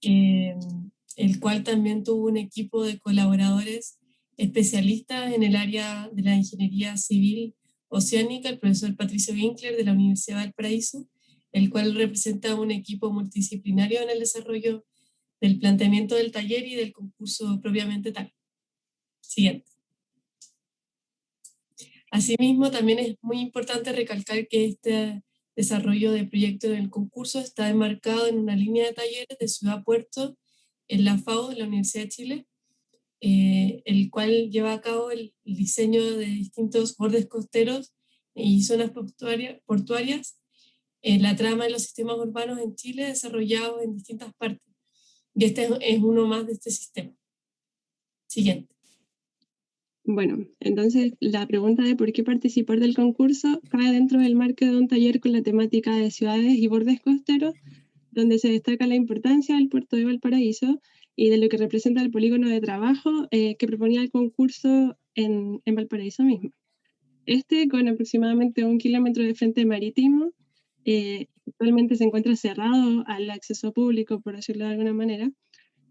el cual también tuvo un equipo de colaboradores especialistas en el área de la ingeniería civil oceánica, el profesor Patricio Winkler de la Universidad de Valparaíso, el cual representa un equipo multidisciplinario en el desarrollo del planteamiento del taller y del concurso propiamente tal. Siguiente. Asimismo, también es muy importante recalcar que este desarrollo de proyecto del concurso está enmarcado en una línea de talleres de Ciudad Puerto en la FAO, de la Universidad de Chile, el cual lleva a cabo el diseño de distintos bordes costeros y zonas portuarias, la trama de los sistemas urbanos en Chile desarrollados en distintas partes. Y este es uno más de este sistema. Siguiente. Bueno, entonces la pregunta de por qué participar del concurso cae dentro del marco de un taller con la temática de ciudades y bordes costeros, donde se destaca la importancia del puerto de Valparaíso y de lo que representa el polígono de trabajo que proponía el concurso en Valparaíso mismo. Este, con aproximadamente 1 kilómetro de frente marítimo, actualmente se encuentra cerrado al acceso público, por decirlo de alguna manera,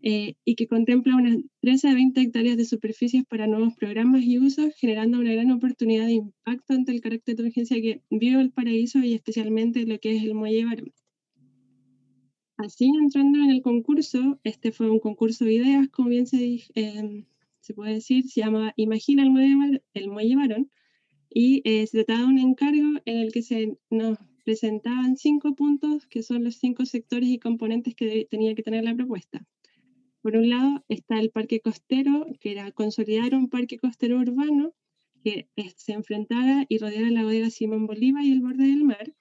y que contempla unas 13 a 20 hectáreas de superficies para nuevos programas y usos, generando una gran oportunidad de impacto ante el carácter de urgencia que vive Valparaíso y especialmente lo que es el Muelle Barón. Así, entrando en el concurso, este fue un concurso de ideas, como bien se puede decir, se llama Imagina el Muelle Barón, y se trataba de un encargo en el que nos presentaban 5 puntos, que son los 5 sectores y componentes que tenía que tener la propuesta. Por un lado está el parque costero, que era consolidar un parque costero urbano que se enfrentara y rodeara la bodega Simón Bolívar y el borde del mar.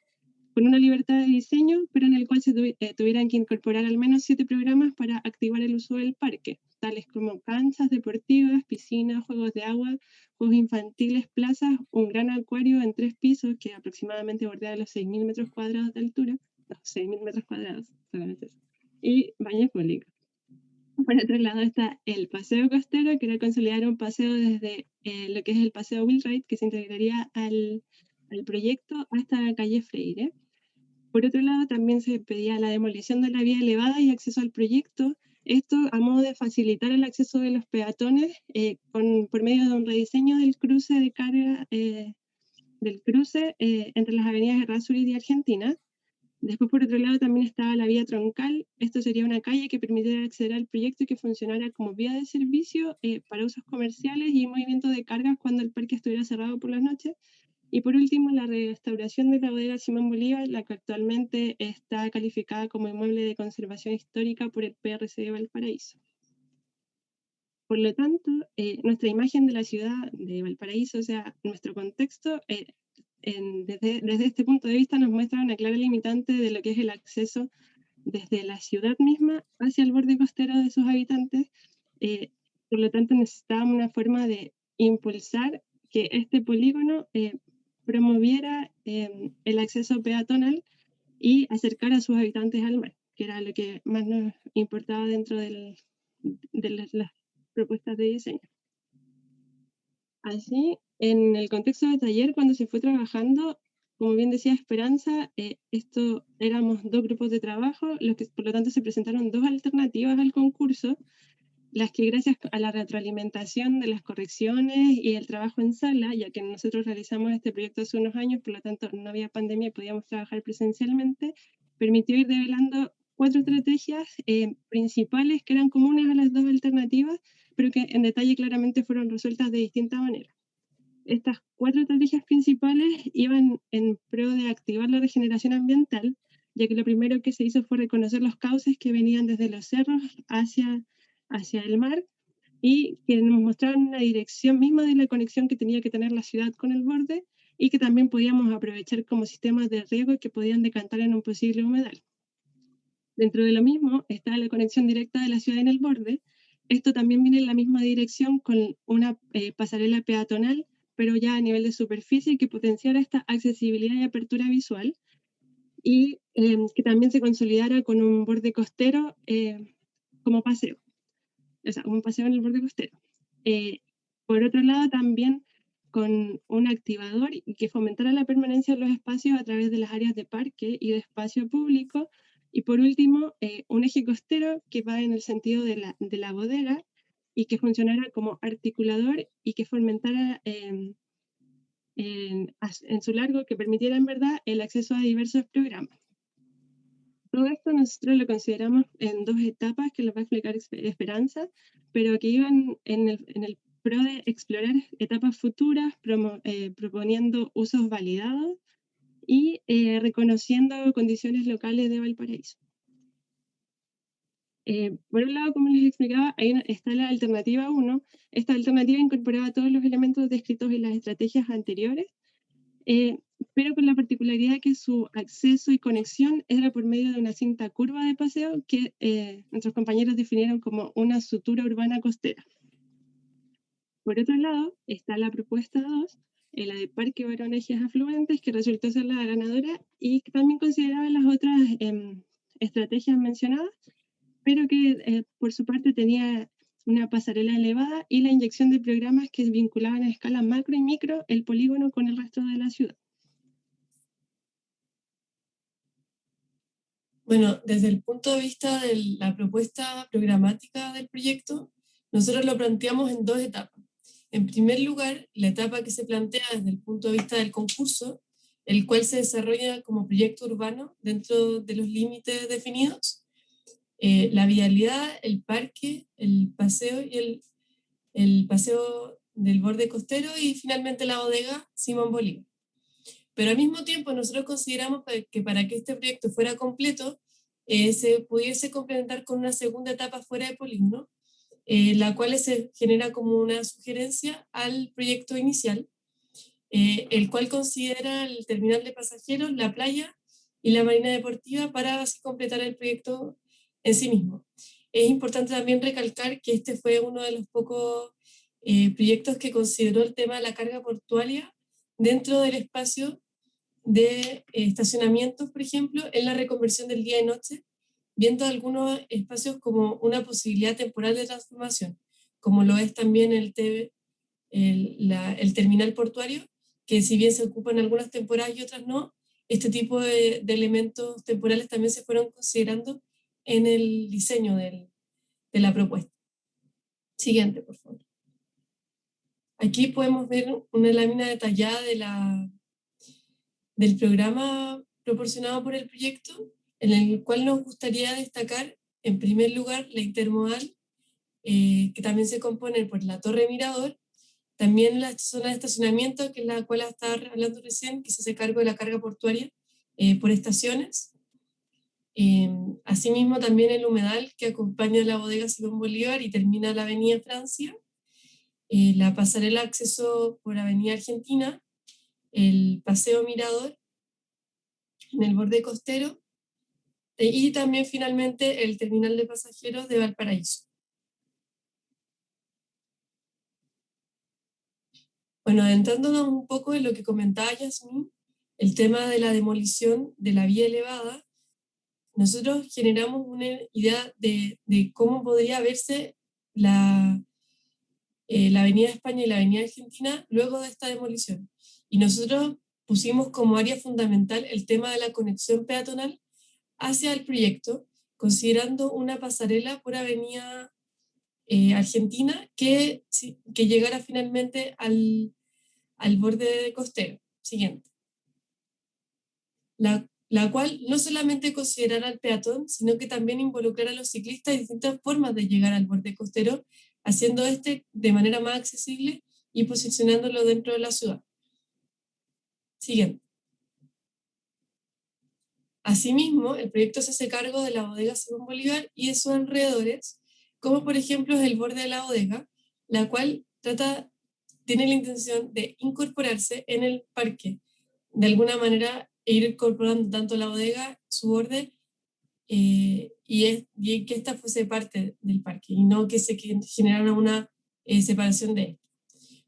con una libertad de diseño, pero en el cual se tuvieran que incorporar al menos 7 programas para activar el uso del parque, tales como canchas deportivas, piscinas, juegos de agua, juegos infantiles, plazas, un gran acuario en 3 pisos que aproximadamente bordea los 6.000 metros cuadrados de altura, no, 6.000 metros cuadrados, solamente eso, y baños públicos. Por otro lado está el paseo costero, que era consolidar un paseo desde lo que es el paseo Wheelwright, que se integraría al proyecto hasta la calle Freire. Por otro lado, también se pedía la demolición de la vía elevada y acceso al proyecto, esto a modo de facilitar el acceso de los peatones por medio de un rediseño del cruce de carga entre las avenidas Errázuriz y Argentina. Después, por otro lado, también estaba la vía troncal. Esto sería una calle que permitiera acceder al proyecto y que funcionara como vía de servicio para usos comerciales y movimiento de cargas cuando el parque estuviera cerrado por las noches. Y por último, la restauración de la bodega Simón Bolívar, la que actualmente está calificada como inmueble de conservación histórica por el PRC de Valparaíso. Por lo tanto, nuestra imagen de la ciudad de Valparaíso, o sea, nuestro contexto, desde este punto de vista nos muestra una clara limitante de lo que es el acceso desde la ciudad misma hacia el borde costero de sus habitantes. Por lo tanto, necesitábamos una forma de impulsar que este polígono promoviera el acceso peatonal y acercar a sus habitantes al mar, que era lo que más nos importaba dentro de las propuestas de diseño. Así, en el contexto de taller, cuando se fue trabajando, como bien decía Esperanza, éramos 2 grupos de trabajo, los que por lo tanto se presentaron 2 alternativas al concurso, las que gracias a la retroalimentación de las correcciones y el trabajo en sala, ya que nosotros realizamos este proyecto hace unos años, por lo tanto no había pandemia y podíamos trabajar presencialmente, permitió ir develando 4 estrategias principales que eran comunes a las 2 alternativas, pero que en detalle claramente fueron resueltas de distinta manera. Estas 4 estrategias principales iban en pro de activar la regeneración ambiental, ya que lo primero que se hizo fue reconocer los cauces que venían desde los cerros hacia el mar y que nos mostraban una dirección misma de la conexión que tenía que tener la ciudad con el borde y que también podíamos aprovechar como sistemas de riego que podían decantar en un posible humedal. Dentro de lo mismo está la conexión directa de la ciudad en el borde. Esto también viene en la misma dirección con una pasarela peatonal, pero ya a nivel de superficie que potenciara esta accesibilidad y apertura visual y que también se consolidara con un borde costero como paseo. O sea, un paseo en el borde costero. Por otro lado, también con un activador que fomentara la permanencia de los espacios a través de las áreas de parque y de espacio público. Y por último, un eje costero que va en el sentido de la bodega y que funcionara como articulador y que fomentara en su largo, que permitiera en verdad el acceso a diversos programas. Todo esto nosotros lo consideramos en 2 etapas que les va a explicar Esperanza, pero que iban en el pro de explorar etapas futuras, proponiendo usos validados y reconociendo condiciones locales de Valparaíso. Por un lado, como les explicaba, ahí está la alternativa 1. Esta alternativa incorporaba todos los elementos descritos en las estrategias anteriores, pero con la particularidad que su acceso y conexión era por medio de una cinta curva de paseo que nuestros compañeros definieron como una sutura urbana costera. Por otro lado, está la propuesta 2, la de Parque Barón Ejes Afluentes, que resultó ser la ganadora y que también consideraba las otras estrategias mencionadas, pero que por su parte tenía una pasarela elevada y la inyección de programas que vinculaban a escala macro y micro el polígono con el resto de la ciudad. Bueno, desde el punto de vista de la propuesta programática del proyecto, nosotros lo planteamos en 2 etapas. En primer lugar, la etapa que se plantea desde el punto de vista del concurso, el cual se desarrolla como proyecto urbano dentro de los límites definidos. La vialidad, el parque, el paseo y el paseo del borde costero y finalmente la bodega Simón Bolívar. Pero al mismo tiempo nosotros consideramos que para que este proyecto fuera completo se pudiese complementar con una segunda etapa fuera de polígono, la cual se genera como una sugerencia al proyecto inicial, el cual considera el terminal de pasajeros, la playa y la marina deportiva para así completar el proyecto en sí mismo. Es importante también recalcar que este fue uno de los pocos proyectos que consideró el tema de la carga portuaria dentro del espacio de estacionamientos, por ejemplo, en la reconversión del día y noche, viendo algunos espacios como una posibilidad temporal de transformación, como lo es también el terminal portuario, que si bien se ocupa en algunas temporadas y otras no, este tipo de elementos temporales también se fueron considerando en el diseño de la propuesta. Siguiente, por favor. Aquí podemos ver una lámina detallada del programa proporcionado por el proyecto, en el cual nos gustaría destacar, en primer lugar, la intermodal, que también se compone por la Torre Mirador, también la zona de estacionamiento, que es la cual estaba hablando recién, que se hace cargo de la carga portuaria por estaciones. Asimismo, también el humedal, que acompaña la bodega Simón Bolívar y termina la avenida Francia. La pasarela de acceso por avenida Argentina, el paseo Mirador en el borde costero, y también finalmente el terminal de pasajeros de Valparaíso. Bueno, adentrándonos un poco en lo que comentaba Yasmín, el tema de la demolición de la vía elevada, nosotros generamos una idea de cómo podría verse la Avenida España y la Avenida Argentina luego de esta demolición. Y nosotros pusimos como área fundamental el tema de la conexión peatonal hacia el proyecto, considerando una pasarela por Avenida Argentina que llegara finalmente al borde costero. Siguiente. La cual no solamente considerara al peatón, sino que también involucrara a los ciclistas y distintas formas de llegar al borde costero, haciendo este de manera más accesible y posicionándolo dentro de la ciudad. Siguiente. Asimismo, el proyecto se hace cargo de la bodega Simón Bolívar y de sus alrededores, como por ejemplo es el borde de la bodega, la cual tiene la intención de incorporarse en el parque, de alguna manera ir incorporando tanto la bodega, su borde, y que esta fuese parte del parque, y no que se generara una separación de esto.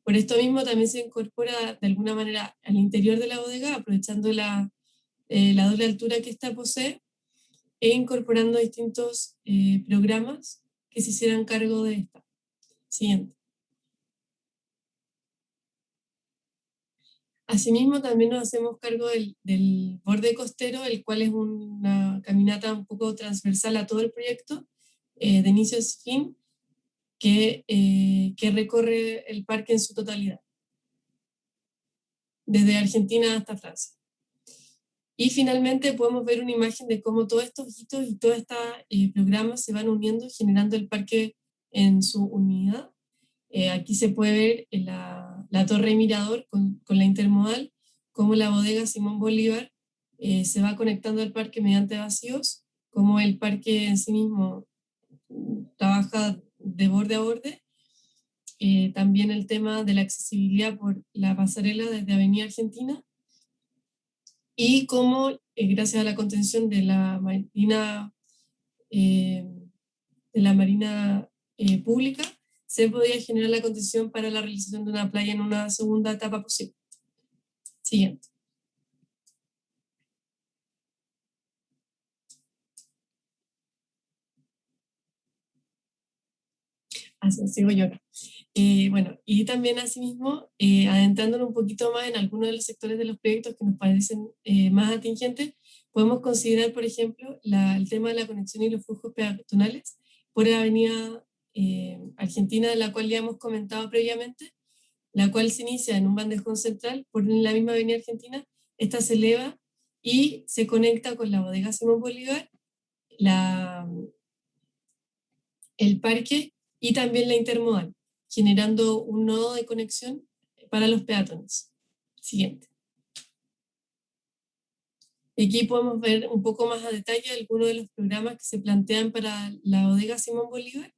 Por esto mismo también se incorpora de alguna manera al interior de la bodega, aprovechando la doble altura que esta posee, e incorporando distintos programas que se hicieran cargo de esta. Siguiente. Asimismo, también nos hacemos cargo del borde costero, el cual es una caminata un poco transversal a todo el proyecto, de inicio a fin, que recorre el parque en su totalidad, desde Argentina hasta Francia. Y finalmente podemos ver una imagen de cómo todos estos hitos y todos estos programas se van uniendo, generando el parque en su unidad. Aquí se puede ver la Torre Mirador con la intermodal, cómo la bodega Simón Bolívar se va conectando al parque mediante vacíos, cómo el parque en sí mismo trabaja de borde a borde. También el tema de la accesibilidad por la pasarela desde Avenida Argentina, y cómo, gracias a la contención de la marina pública, se podía generar la condición para la realización de una playa en una segunda etapa posible. Siguiente. Así sigo yo acá. Bueno, y también asimismo, adentrándonos un poquito más en algunos de los sectores de los proyectos que nos parecen más atingentes, podemos considerar, por ejemplo, el tema de la conexión y los flujos peatonales por la avenida Argentina, de la cual ya hemos comentado previamente, la cual se inicia en un bandejón central por la misma avenida Argentina. Esta se eleva y se conecta con la bodega Simón Bolívar, el parque y también la intermodal, generando un nodo de conexión para los peatones. Siguiente. Aquí podemos ver un poco más a detalle algunos de los programas que se plantean para la bodega Simón Bolívar,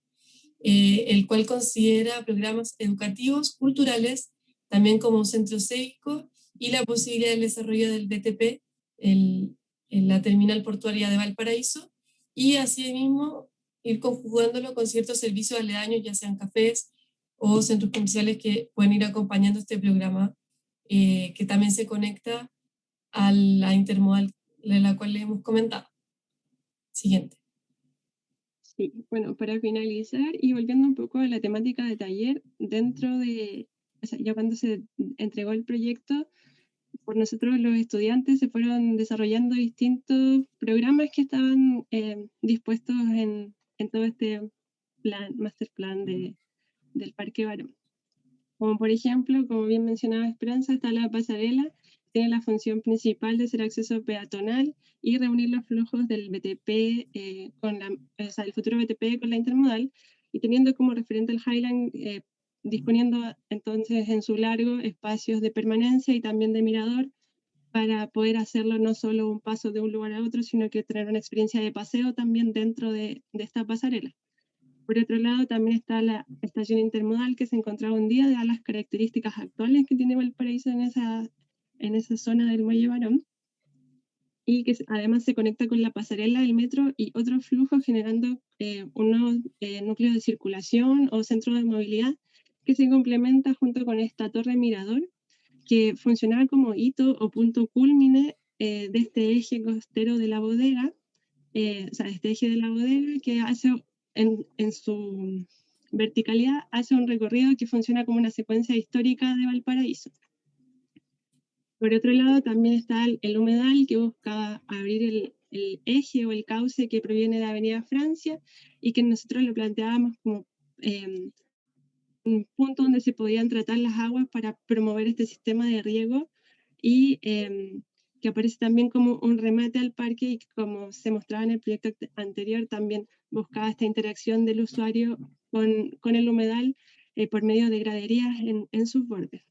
el cual considera programas educativos, culturales, también como un centro cívico, y la posibilidad del desarrollo del BTP, en la terminal portuaria de Valparaíso, y asimismo ir conjugándolo con ciertos servicios aledaños, ya sean cafés o centros comerciales que pueden ir acompañando este programa, que también se conecta a la intermodal de la cual le hemos comentado. Siguiente. Sí, bueno, para finalizar y volviendo un poco a la temática de taller, dentro de, o sea, ya cuando se entregó el proyecto, por nosotros los estudiantes se fueron desarrollando distintos programas que estaban dispuestos en todo este master plan del Parque Barón. Como por ejemplo, como bien mencionaba Esperanza, está la pasarela, tiene la función principal de ser acceso peatonal y reunir los flujos del BTP o sea, el futuro BTP con la intermodal, y teniendo como referente el Highland, disponiendo entonces en su largo espacios de permanencia y también de mirador, para poder hacerlo no solo un paso de un lugar a otro, sino que tener una experiencia de paseo también dentro de esta pasarela. Por otro lado, también está la estación intermodal, que se encontraba un día, de las características actuales que tiene Valparaíso en esa zona del Muelle Barón, y que además se conecta con la pasarela del metro y otros flujos, generando unos núcleos de circulación o centros de movilidad que se complementa junto con esta torre mirador, que funcionaba como hito o punto culmine de este eje costero de la bodega, o sea, este eje de la bodega, que hace en su verticalidad hace un recorrido que funciona como una secuencia histórica de Valparaíso. Por otro lado, también está el humedal, que buscaba abrir el eje o el cauce que proviene de Avenida Francia, y que nosotros lo planteábamos como un punto donde se podían tratar las aguas para promover este sistema de riego, y que aparece también como un remate al parque, y que, como se mostraba en el proyecto anterior, también buscaba esta interacción del usuario con el humedal por medio de graderías en sus bordes.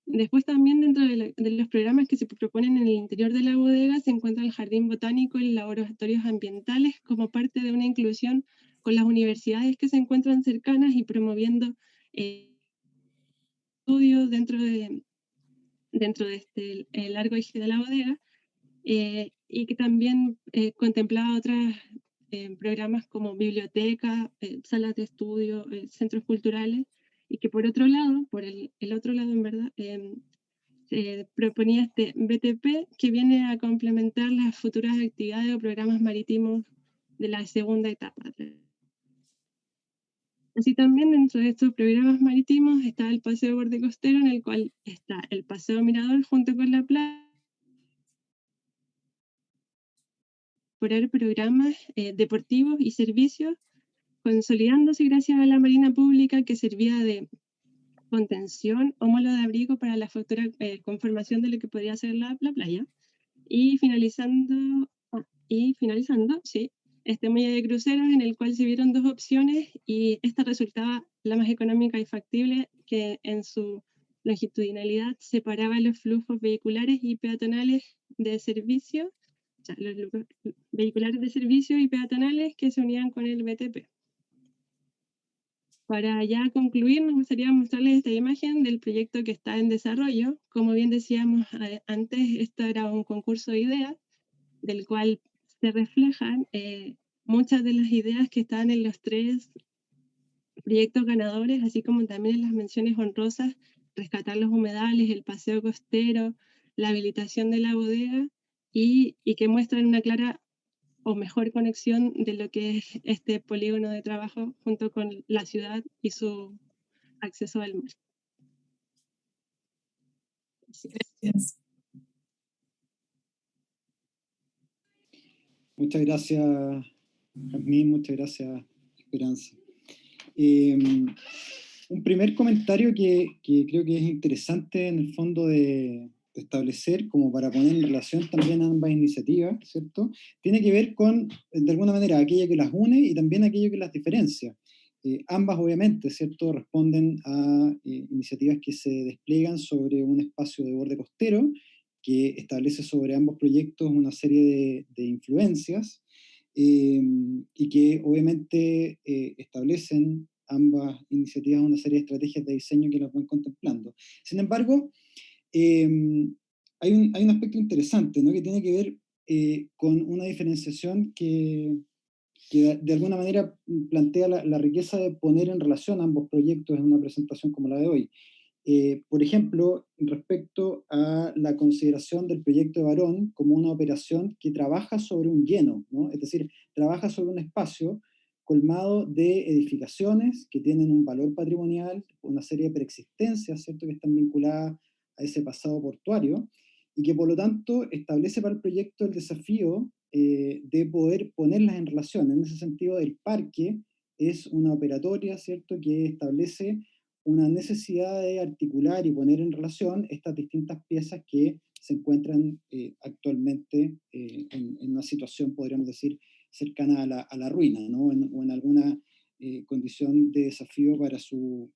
Después también, dentro de los programas que se proponen en el interior de la bodega, se encuentra el jardín botánico y laboratorios ambientales, como parte de una inclusión con las universidades que se encuentran cercanas y promoviendo estudios dentro de este largo eje de la bodega, y que también contemplaba otros programas como biblioteca, salas de estudio, centros culturales, y que por otro lado, el otro lado en verdad, proponía este BTP, que viene a complementar las futuras actividades o programas marítimos de la segunda etapa. Así también, dentro de estos programas marítimos está el paseo borde costero, en el cual está el paseo mirador junto con la playa, por programas deportivos y servicios, consolidándose gracias a la marina pública, que servía de contención o molo de abrigo para la futura conformación de lo que podría ser la playa. Y finalizando, sí, este muelle de cruceros, en el cual se vieron dos opciones, y esta resultaba la más económica y factible, que en su longitudinalidad separaba los flujos vehiculares y peatonales de servicio, o sea, los vehiculares de servicio y peatonales que se unían con el BTP. Para ya concluir, nos gustaría mostrarles esta imagen del proyecto que está en desarrollo. Como bien decíamos antes, esto era un concurso de ideas, del cual se reflejan muchas de las ideas que están en los 3 proyectos ganadores, así como también en las menciones honrosas: rescatar los humedales, el paseo costero, la habilitación de la bodega, y que muestran una clara o mejor conexión de lo que es este polígono de trabajo junto con la ciudad y su acceso al mar. Gracias. Muchas gracias, Jazmín, muchas gracias, Esperanza. Un primer comentario que creo que es interesante en el fondo de establecer, como para poner en relación también a ambas iniciativas, ¿cierto? Tiene que ver con, de alguna manera, aquello que las une y también aquello que las diferencia. Ambas, obviamente, ¿cierto?, responden a iniciativas que se despliegan sobre un espacio de borde costero, que establece sobre ambos proyectos una serie de influencias, y que obviamente establecen ambas iniciativas una serie de estrategias de diseño que las van contemplando. Sin embargo, hay un aspecto interesante, ¿no? Que tiene que ver con una diferenciación que de alguna manera plantea la riqueza de poner en relación ambos proyectos en una presentación como la de hoy. Por ejemplo, respecto a la consideración del proyecto de Barón como una operación que trabaja sobre un lleno, ¿no? Es decir, trabaja sobre un espacio colmado de edificaciones que tienen un valor patrimonial, una serie de preexistencias, ¿cierto?, que están vinculadas a ese pasado portuario, y que por lo tanto establece para el proyecto el desafío de poder ponerlas en relación. En ese sentido, el parque es una operatoria, ¿cierto?, que establece una necesidad de articular y poner en relación estas distintas piezas que se encuentran actualmente en una situación, podríamos decir, cercana a la ruina, ¿no? O en alguna condición de desafío para su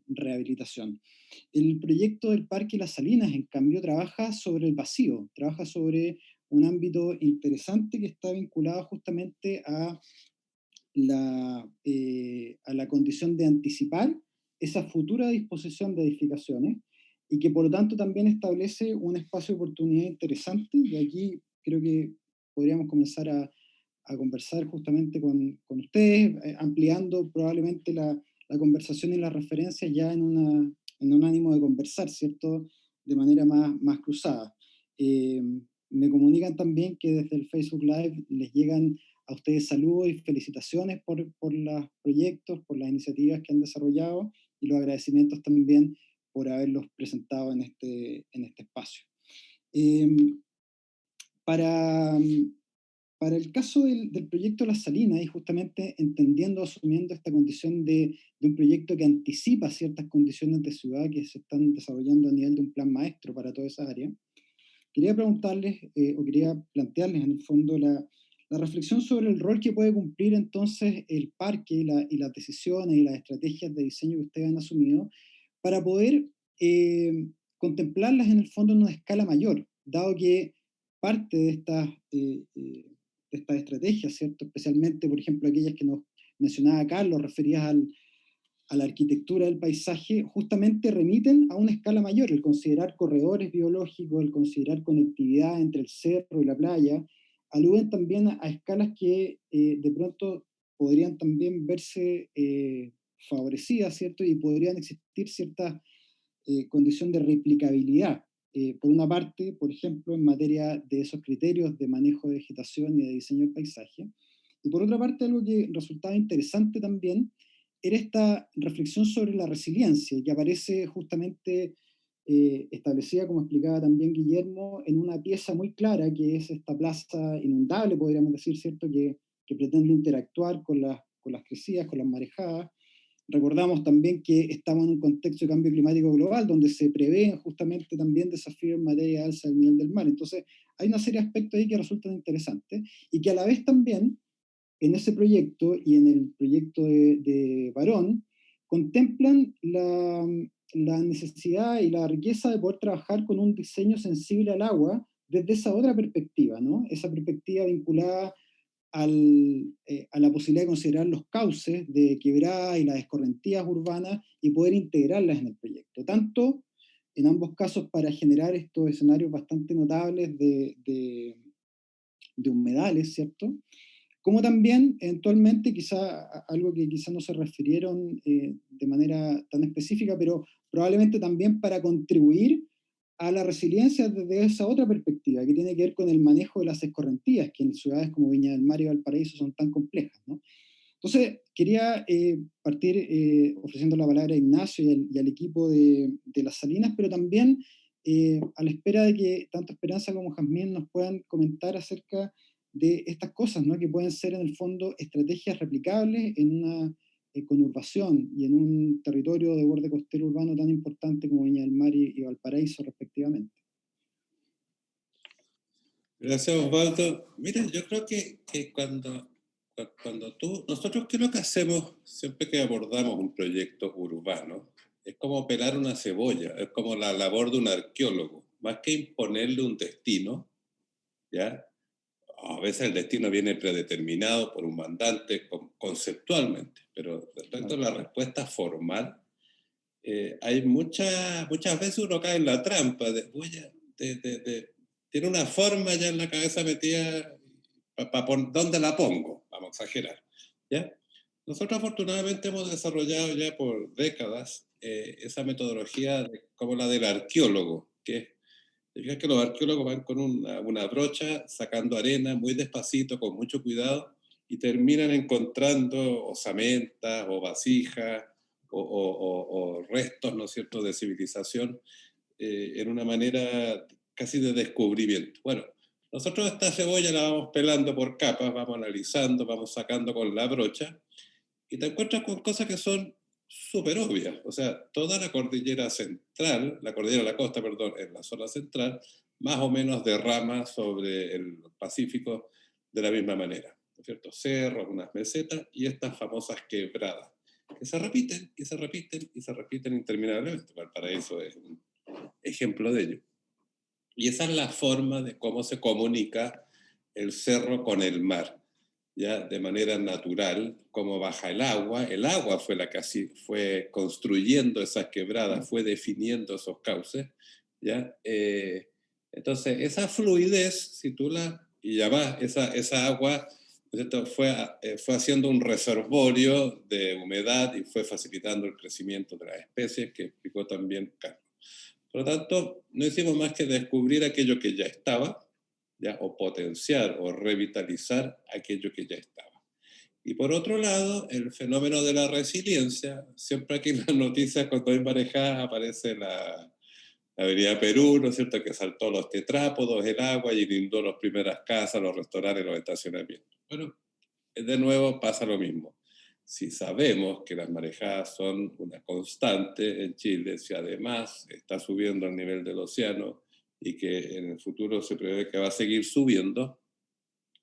rehabilitación. El proyecto del Parque Las Salinas, en cambio, trabaja sobre el vacío, trabaja sobre un ámbito interesante que está vinculado justamente a la condición de anticipar esa futura disposición de edificaciones y que por lo tanto también establece un espacio de oportunidad interesante, y aquí creo que podríamos comenzar a conversar justamente con ustedes, ampliando probablemente la conversación y las referencias ya en un ánimo de conversar, ¿cierto?, de manera más cruzada. Me comunican también que desde el Facebook Live les llegan a ustedes saludos y felicitaciones por los proyectos, por las iniciativas que han desarrollado, y los agradecimientos también por haberlos presentado en este espacio. Para el caso del proyecto Las Salinas, y justamente entendiendo, asumiendo esta condición de un proyecto que anticipa ciertas condiciones de ciudad que se están desarrollando a nivel de un plan maestro para toda esa área, quería preguntarles, o quería plantearles en el fondo la reflexión sobre el rol que puede cumplir entonces el parque y las decisiones y las estrategias de diseño que ustedes han asumido para poder contemplarlas en el fondo en una escala mayor, dado que parte de estas estrategias, ¿cierto?, especialmente, por ejemplo, aquellas que nos mencionaba Carlos, referidas a la arquitectura del paisaje, justamente remiten a una escala mayor, el considerar corredores biológicos, el considerar conectividad entre el cerro y la playa, aluden también a escalas que de pronto podrían también verse favorecidas, ¿cierto?, y podrían existir ciertas condiciones de replicabilidad. Por una parte, por ejemplo, en materia de esos criterios de manejo de vegetación y de diseño del paisaje, y por otra parte, algo que resultaba interesante también era esta reflexión sobre la resiliencia, que aparece justamente establecida, como explicaba también Guillermo, en una pieza muy clara, que es esta plaza inundable, podríamos decir, ¿cierto?, que pretende interactuar con las crecidas, con las marejadas. Recordamos también que estamos en un contexto de cambio climático global, donde se prevén justamente también desafíos en materia de alza del nivel del mar. Entonces, hay una serie de aspectos ahí que resultan interesantes, y que a la vez también, en ese proyecto y en el proyecto de Barón, contemplan la necesidad y la riqueza de poder trabajar con un diseño sensible al agua desde esa otra perspectiva, ¿no? Esa perspectiva vinculada a la posibilidad de considerar los cauces de quebrada y las escorrentías urbanas y poder integrarlas en el proyecto. Tanto en ambos casos para generar estos escenarios bastante notables de humedales, ¿cierto?, como también eventualmente, quizá algo que quizá no se refirieron de manera tan específica, pero probablemente también para contribuir a la resiliencia desde esa otra perspectiva, que tiene que ver con el manejo de las escorrentías, que en ciudades como Viña del Mar y Valparaíso son tan complejas, ¿no? Entonces, quería partir ofreciendo la palabra a Ignacio y al equipo de Las Salinas, pero también a la espera de que tanto Esperanza como Jazmín nos puedan comentar acerca de estas cosas, ¿no?, que pueden ser en el fondo estrategias replicables en una conurbación y en un territorio de borde costero urbano tan importante como Viña del Mar y Valparaíso, respectivamente. Gracias, Osvaldo. Mira, yo creo que cuando nosotros, ¿qué es lo que hacemos siempre que abordamos un proyecto urbano? Es como pelar una cebolla, es como la labor de un arqueólogo, más que imponerle un destino, ¿ya? A veces el destino viene predeterminado por un mandante conceptualmente, pero respecto a la respuesta formal, hay muchas veces uno cae en la trampa de tiene una forma ya en la cabeza metida, ¿dónde la pongo? Vamos a exagerar, ¿ya? Nosotros afortunadamente hemos desarrollado ya por décadas esa metodología como la del arqueólogo, que es que los arqueólogos van con una brocha sacando arena muy despacito, con mucho cuidado, y terminan encontrando osamentas o vasijas o restos, ¿no es cierto?, de civilización en una manera casi de descubrimiento. Bueno, nosotros esta cebolla la vamos pelando por capas, vamos analizando, vamos sacando con la brocha, y te encuentras con cosas que son súper obvias. O sea, toda la cordillera central, la cordillera de la costa, perdón, en la zona central, más o menos derrama sobre el Pacífico de la misma manera, ¿no es cierto? Cerros, unas mesetas y estas famosas quebradas, que se repiten y se repiten y se repiten interminablemente. Valparaíso es un ejemplo de ello. Y esa es la forma de cómo se comunica el cerro con el mar, ya de manera natural, cómo baja el agua fue la que así fue construyendo esas quebradas, fue definiendo esos cauces, ¿ya? Entonces, esa fluidez, si tú y ya va, esa agua fue haciendo un reservorio de humedad y fue facilitando el crecimiento de las especies, que explicó también Carlos. Por lo tanto, no hicimos más que descubrir aquello que ya estaba, ¿ya? O potenciar o revitalizar aquello que ya estaba. Y por otro lado, el fenómeno de la resiliencia, siempre aquí en las noticias cuando hay marejadas aparece la Avenida Perú, ¿no es cierto?, que saltó los tetrápodos, el agua y inundó las primeras casas, los restaurantes, los estacionamientos. Bueno, de nuevo pasa lo mismo. Si sabemos que las marejadas son una constante en Chile, si además está subiendo el nivel del océano y que en el futuro se prevé que va a seguir subiendo,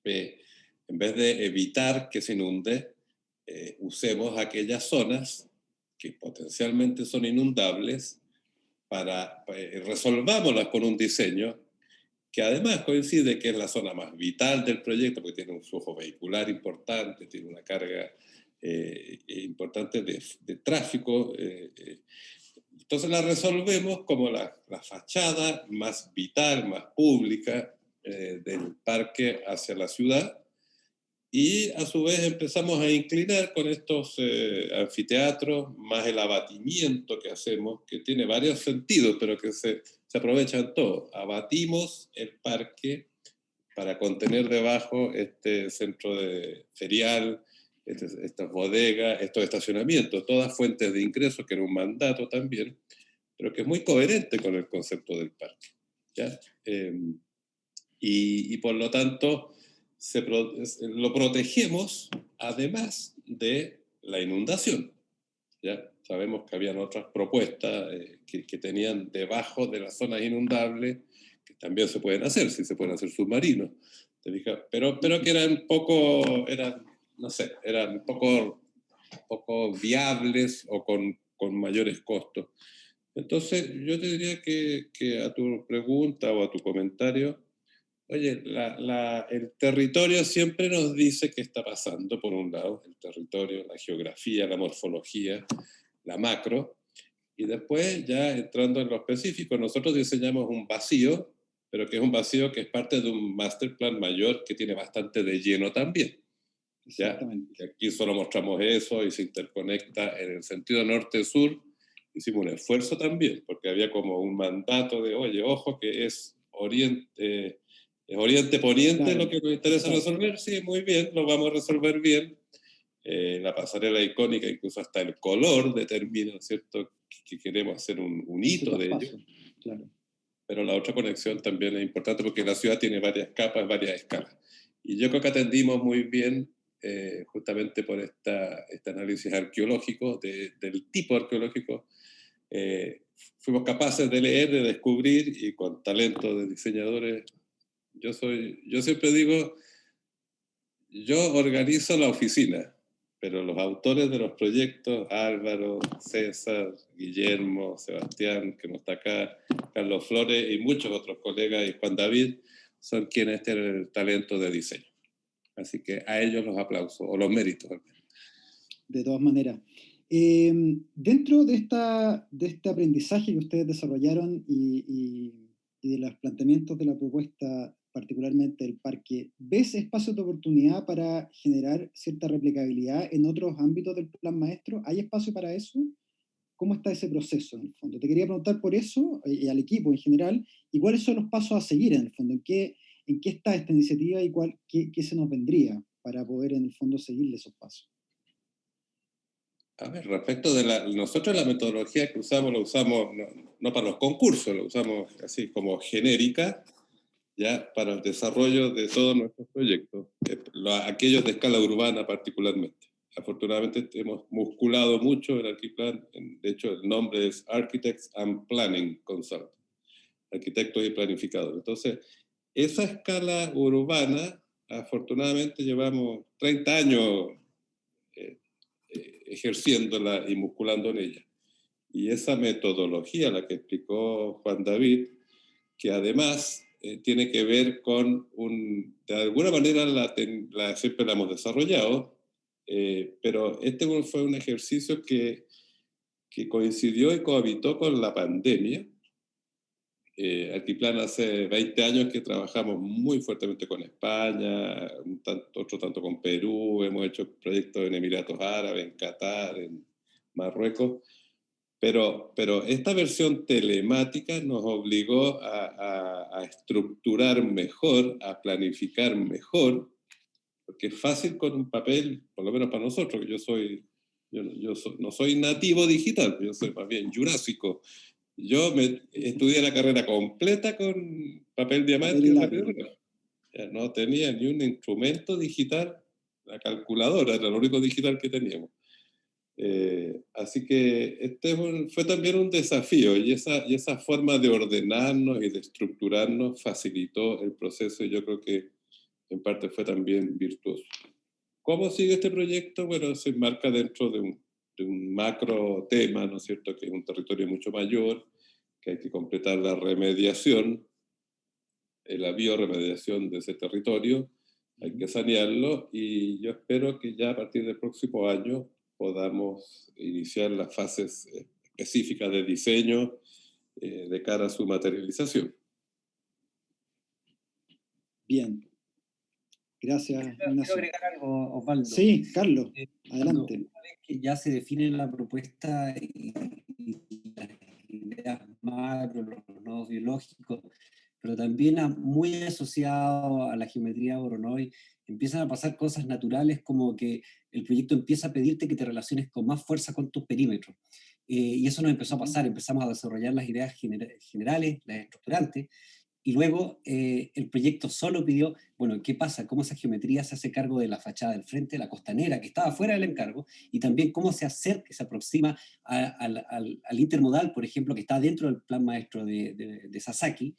en vez de evitar que se inunde, usemos aquellas zonas que potencialmente son inundables resolvámoslas con un diseño que además coincide que es la zona más vital del proyecto, porque tiene un flujo vehicular importante, tiene una carga importante de tráfico. Entonces la resolvemos como la fachada más vital, más pública del parque hacia la ciudad, y a su vez empezamos a inclinar con estos anfiteatros, más el abatimiento que hacemos, que tiene varios sentidos, pero que se aprovechan todos. Abatimos el parque para contener debajo este centro ferial, estas bodegas, estos estacionamientos, todas fuentes de ingresos, que era un mandato también, pero que es muy coherente con el concepto del parque, ¿ya? Y por lo tanto lo protegemos además de la inundación, ¿ya? Sabemos que habían otras propuestas que tenían debajo de las zonas inundables, que también se pueden hacer, si se pueden hacer submarinos, pero que eran poco viables o con mayores costos. Entonces, yo te diría que a tu pregunta o a tu comentario, oye, el territorio siempre nos dice qué está pasando, por un lado, el territorio, la geografía, la morfología, la macro, y después ya entrando en lo específico, nosotros diseñamos un vacío, pero que es un vacío que es parte de un master plan mayor que tiene bastante de lleno también. ¿Ya? Aquí solo mostramos eso y se interconecta en el sentido norte-sur. Hicimos un esfuerzo también, porque había como un mandato de, oye, ojo que es oriente-poniente, claro, lo que nos interesa resolver. Sí, muy bien, lo vamos a resolver bien. La pasarela icónica, incluso hasta el color determina, ¿cierto?, que queremos hacer un hito de ello. Claro. Pero la otra conexión también es importante porque la ciudad tiene varias capas, varias escalas. Y yo creo que atendimos muy bien, justamente por este análisis arqueológico, del tipo arqueológico, fuimos capaces de leer, de descubrir, y con talento de diseñadores. Yo siempre digo, yo organizo la oficina, pero los autores de los proyectos, Álvaro, César, Guillermo, Sebastián, que no está acá, Carlos Flores y muchos otros colegas, y Juan David, son quienes tienen el talento de diseño. Así que a ellos los aplausos, o los méritos. De todas maneras. Dentro de este aprendizaje que ustedes desarrollaron y y de los planteamientos de la propuesta, particularmente del parque, ¿ves espacios de oportunidad para generar cierta replicabilidad en otros ámbitos del plan maestro? ¿Hay espacio para eso? ¿Cómo está ese proceso en el fondo? Te quería preguntar por eso, y al equipo en general, y cuáles son los pasos a seguir en el fondo, en qué está esta iniciativa y qué se nos vendría para poder en el fondo seguirle esos pasos. A ver, respecto de nosotros la metodología que usamos, la usamos no para los concursos, la usamos así como genérica, ya para el desarrollo de todos nuestros proyectos, aquellos de escala urbana particularmente. Afortunadamente hemos musculado mucho el Arquiplan, de hecho el nombre es Architects and Planning Consult, arquitectos y planificadores. Entonces, esa escala urbana, afortunadamente llevamos 30 años ejerciéndola y musculando en ella. Y esa metodología, la que explicó Juan David, que además tiene que ver con de alguna manera siempre la hemos desarrollado, pero este fue un ejercicio que coincidió y cohabitó con la pandemia. Arquiplan hace 20 años que trabajamos muy fuertemente con España, otro tanto con Perú, hemos hecho proyectos en Emiratos Árabes, en Qatar, en Marruecos, pero esta versión telemática nos obligó a estructurar mejor, a planificar mejor, porque es fácil con un papel, por lo menos para nosotros, que yo no soy nativo digital, yo soy más bien jurásico. Yo estudié la carrera completa con papel diamante y lapicero. No tenía ni un instrumento digital, la calculadora era lo único digital que teníamos. Así que este fue también un desafío, y esa forma de ordenarnos y de estructurarnos facilitó el proceso, y yo creo que en parte fue también virtuoso. ¿Cómo sigue este proyecto? Bueno, se enmarca dentro de un macro tema, ¿no es cierto?, que es un territorio mucho mayor, que hay que completar la remediación, la bioremediación de ese territorio, hay que sanearlo, y yo espero que ya a partir del próximo año podamos iniciar las fases específicas de diseño de cara a su materialización. Bien. Gracias, Ignacio. Quiero agregar algo, Osvaldo. Sí, Carlos, adelante. Una vez que ya se define la propuesta y las ideas macro, los nodos biológicos, pero también muy asociado a la geometría Voronoi, empiezan a pasar cosas naturales, como que el proyecto empieza a pedirte que te relaciones con más fuerza con tus perímetros. Y eso nos empezó a pasar, empezamos a desarrollar las ideas generales, las estructurantes, y luego el proyecto solo pidió, bueno, ¿qué pasa? ¿Cómo esa geometría se hace cargo de la fachada del frente, la costanera, que estaba fuera del encargo? Y también cómo se acerca, se aproxima al intermodal, por ejemplo, que está dentro del plan maestro de Sasaki,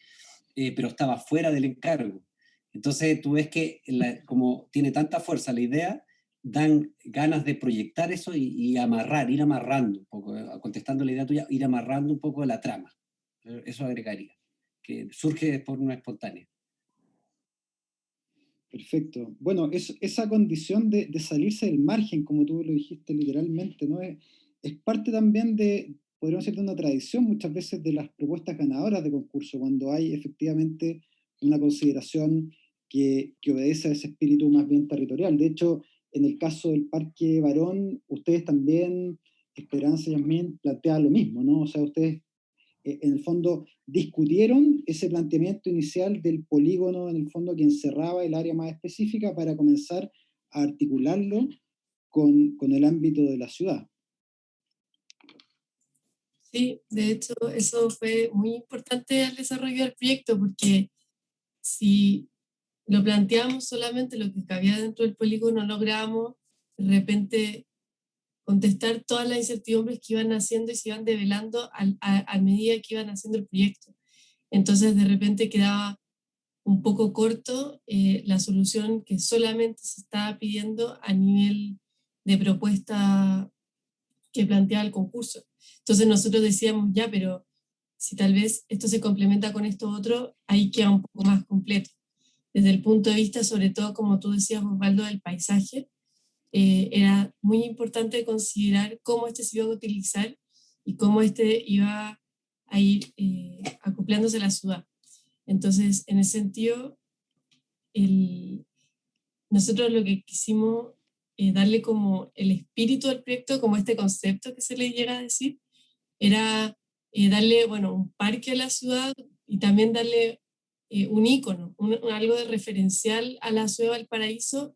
pero estaba fuera del encargo. Entonces tú ves que como tiene tanta fuerza la idea, dan ganas de proyectar eso y ir amarrando un poco, contestando la idea tuya, ir amarrando un poco la trama. Eso agregaría, que surge de forma espontánea. Perfecto. Bueno, esa condición de salirse del margen, como tú lo dijiste literalmente, ¿no? Es parte también podríamos decir, de una tradición muchas veces de las propuestas ganadoras de concurso, cuando hay efectivamente una consideración que obedece a ese espíritu más bien territorial. De hecho, en el caso del Parque Barón, ustedes también, Esperanza y Yasmín, plantean lo mismo, ¿no? O sea, ustedes en el fondo discutieron ese planteamiento inicial del polígono, en el fondo, que encerraba el área más específica para comenzar a articularlo con el ámbito de la ciudad. Sí, de hecho, eso fue muy importante al desarrollo del proyecto, porque si lo planteamos solamente lo que cabía dentro del polígono, lográbamos de repente contestar todas las incertidumbres que iban haciendo y se iban develando a medida que iban haciendo el proyecto. Entonces, de repente quedaba un poco corto la solución que solamente se estaba pidiendo a nivel de propuesta que planteaba el concurso. Entonces nosotros decíamos, ya, pero si tal vez esto se complementa con esto otro, ahí queda un poco más completo. Desde el punto de vista, sobre todo, como tú decías, Osvaldo, del paisaje, era muy importante considerar cómo este se iba a utilizar y cómo este iba a ir acoplándose a la ciudad. Entonces, en ese sentido, nosotros lo que quisimos darle como el espíritu al proyecto, como este concepto que se le llega a decir, era darle, bueno, un parque a la ciudad y también darle un ícono, algo de referencial a la ciudad de Valparaíso.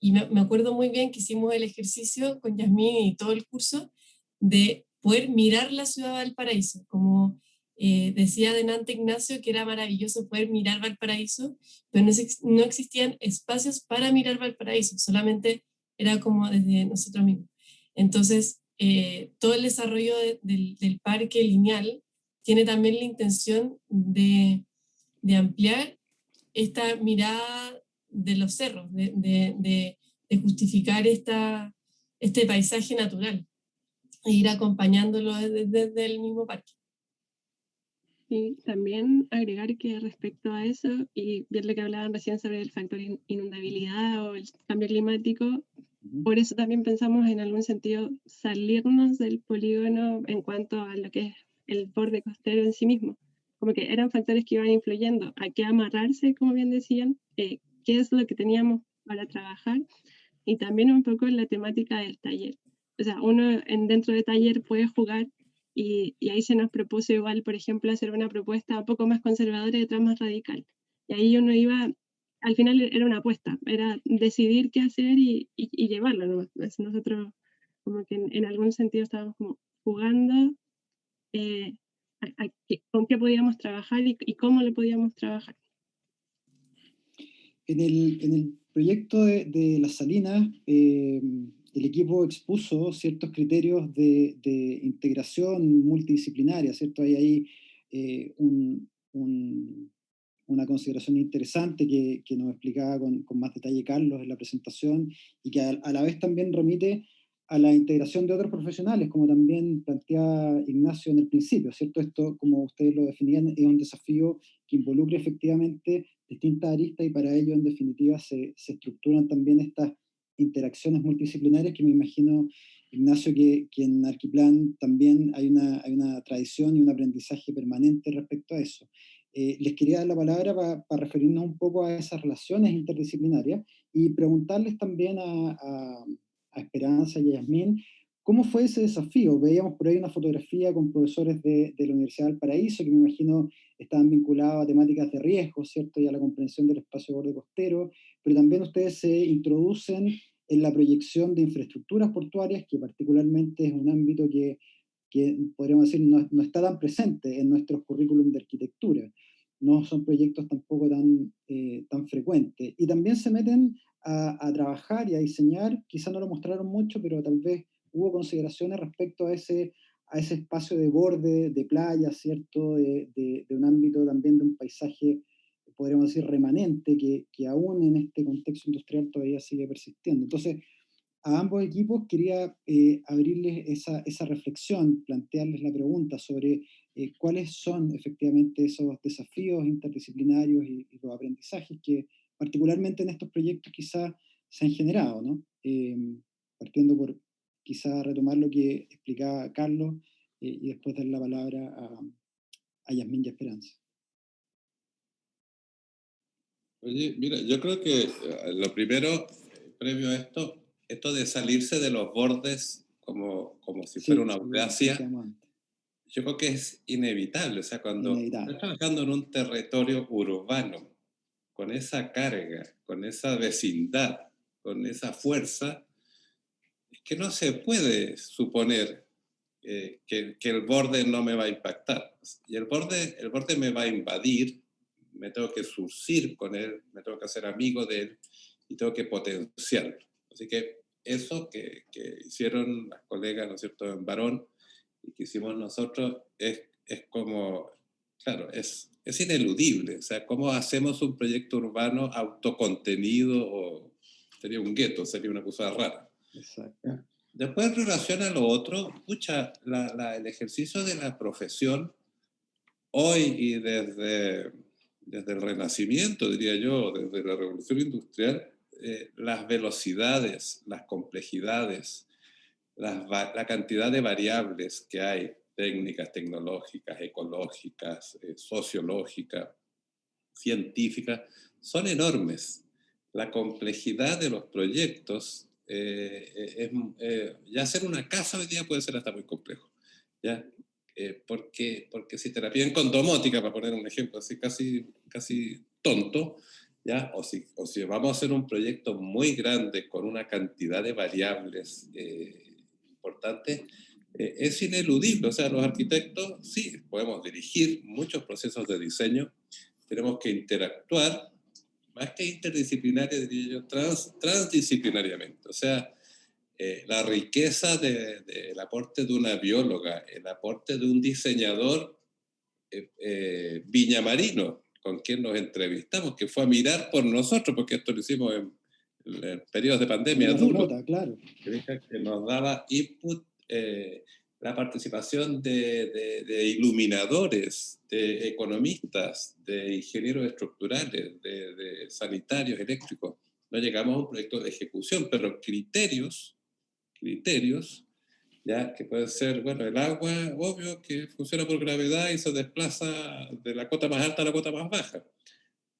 Y me acuerdo muy bien que hicimos el ejercicio con Yasmín y todo el curso de poder mirar la ciudad de Valparaíso, como decía delante Ignacio, que era maravilloso poder mirar Valparaíso, pero no existían espacios para mirar Valparaíso, solamente era como desde nosotros mismos. Entonces, todo el desarrollo del parque lineal tiene también la intención de ampliar esta mirada de los cerros, de justificar este paisaje natural e ir acompañándolo desde el mismo parque. Y también agregar que respecto a eso, y bien lo que hablaban recién sobre el factor inundabilidad o el cambio climático, por eso también pensamos en algún sentido salirnos del polígono en cuanto a lo que es el borde costero en sí mismo. Como que eran factores que iban influyendo a qué amarrarse, como bien decían, qué es lo que teníamos para trabajar, y también un poco en la temática del taller. O sea, uno dentro de taller puede jugar, y ahí se nos propuso igual, por ejemplo, hacer una propuesta un poco más conservadora y otra más radical. Y ahí uno iba, al final era una apuesta, era decidir qué hacer y llevarlo nomás. Nosotros como que en algún sentido estábamos como jugando con qué podíamos trabajar y cómo lo podíamos trabajar. En el proyecto de Las Salinas, el equipo expuso ciertos criterios de integración multidisciplinaria, ¿cierto? Hay una consideración interesante que nos explicaba con más detalle Carlos en la presentación, y que a la vez también remite a la integración de otros profesionales, como también planteaba Ignacio en el principio, ¿cierto? Esto, como ustedes lo definían, es un desafío que involucra efectivamente distintas aristas, y para ello, en definitiva, se estructuran también estas interacciones multidisciplinarias que me imagino, Ignacio, que en Arquiplan también hay una tradición y un aprendizaje permanente respecto a eso. Les quería dar la palabra para referirnos un poco a esas relaciones interdisciplinarias y preguntarles también a Esperanza y a Yasmín, ¿cómo fue ese desafío? Veíamos por ahí una fotografía con profesores de la Universidad del Paraíso, que me imagino estaban vinculados a temáticas de riesgo, ¿cierto? Y a la comprensión del espacio borde costero, pero también ustedes se introducen en la proyección de infraestructuras portuarias, que particularmente es un ámbito que podríamos decir no está tan presente en nuestros currículum de arquitectura. No son proyectos tampoco tan frecuentes. Y también se meten a trabajar y a diseñar, quizá no lo mostraron mucho, pero tal vez hubo consideraciones respecto a ese espacio de borde, de playa, ¿cierto? De un ámbito también de un paisaje, podríamos decir, remanente, que aún en este contexto industrial todavía sigue persistiendo. Entonces, a ambos equipos quería abrirles esa reflexión, plantearles la pregunta sobre cuáles son efectivamente esos desafíos interdisciplinarios y los aprendizajes que particularmente en estos proyectos quizás se han generado, ¿no? Partiendo por quizá retomar lo que explicaba Carlos y después dar la palabra a Yasmín y Esperanza. Oye, mira, yo creo que lo primero, previo a esto de salirse de los bordes como si fuera una audacia, yo creo que es inevitable. O sea, cuando estás trabajando en un territorio urbano, con esa carga, con esa vecindad, con esa fuerza, es que no se puede suponer que el borde no me va a impactar. Y el borde me va a invadir, me tengo que surcir con él, me tengo que hacer amigo de él y tengo que potenciarlo. Así que eso que hicieron las colegas, ¿no es cierto?, en Barón, y que hicimos nosotros, es como, claro, es ineludible. O sea, ¿cómo hacemos un proyecto urbano autocontenido? O sería un gueto, sería una cosa rara. Exacto. Después, en relación a lo otro, pucha, el ejercicio de la profesión, hoy y desde el Renacimiento, diría yo, desde la Revolución Industrial, las velocidades, las complejidades, la cantidad de variables que hay, técnicas, tecnológicas, ecológicas, sociológicas, científicas, son enormes. La complejidad de los proyectos, ya hacer una casa hoy día puede ser hasta muy complejo, ¿ya? Porque si te la piden con domótica, para poner un ejemplo así casi tonto, ¿ya? O si vamos a hacer un proyecto muy grande con una cantidad de variables importantes, es ineludible. O sea, los arquitectos sí podemos dirigir muchos procesos de diseño, tenemos que interactuar, más que interdisciplinaria, diría yo, transdisciplinariamente. O sea, la riqueza del aporte de una bióloga, el aporte de un diseñador viñamarino, con quien nos entrevistamos, que fue a mirar por nosotros, porque esto lo hicimos en periodos de pandemia duros, claro. que nos daba input, la participación de iluminadores, de economistas, de ingenieros estructurales, de sanitarios, eléctricos. No llegamos a un proyecto de ejecución, pero criterios, ya que puede ser, bueno, el agua, obvio, que funciona por gravedad y se desplaza de la cota más alta a la cota más baja.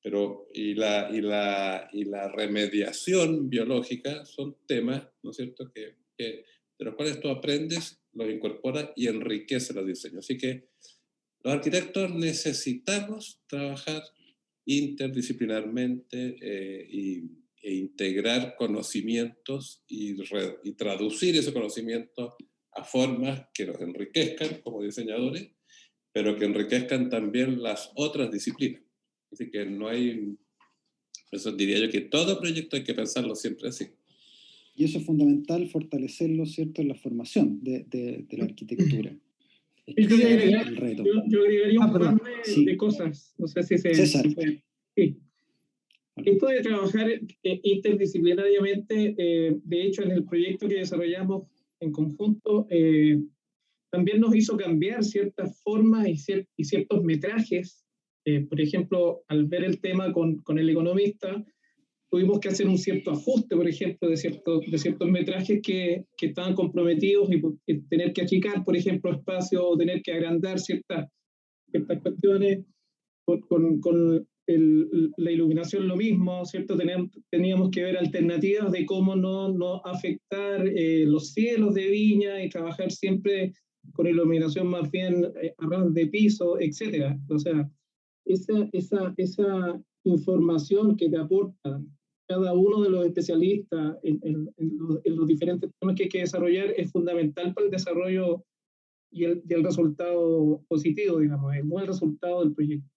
Pero, y la remediación biológica son temas, ¿no es cierto?, de los cuales tú aprendes, los incorporas y enriquece los diseños. Así que los arquitectos necesitamos trabajar interdisciplinarmente e integrar conocimientos y traducir ese conocimiento a formas que nos enriquezcan como diseñadores, pero que enriquezcan también las otras disciplinas. Así que no hay, eso diría yo, que todo proyecto hay que pensarlo siempre así. Y eso es fundamental, fortalecerlo, ¿cierto?, en la formación de la arquitectura. Yo agregaría un par de cosas, no sé si César. Sí. Esto de trabajar interdisciplinariamente, de hecho en el proyecto que desarrollamos en conjunto, también nos hizo cambiar ciertas formas y ciertos metrajes. Por ejemplo, al ver el tema con el economista, tuvimos que hacer un cierto ajuste, por ejemplo, de ciertos metrajes que estaban comprometidos y tener que achicar, por ejemplo, espacios o tener que agrandar ciertas cuestiones. Con la iluminación lo mismo, ¿cierto? Teníamos que ver alternativas de cómo no afectar los cielos de Viña y trabajar siempre con iluminación más bien a ras de piso, etc. O sea, esa información que te aporta cada uno de los especialistas en los diferentes temas que hay que desarrollar es fundamental para el desarrollo y el resultado positivo, digamos, el buen resultado del proyecto.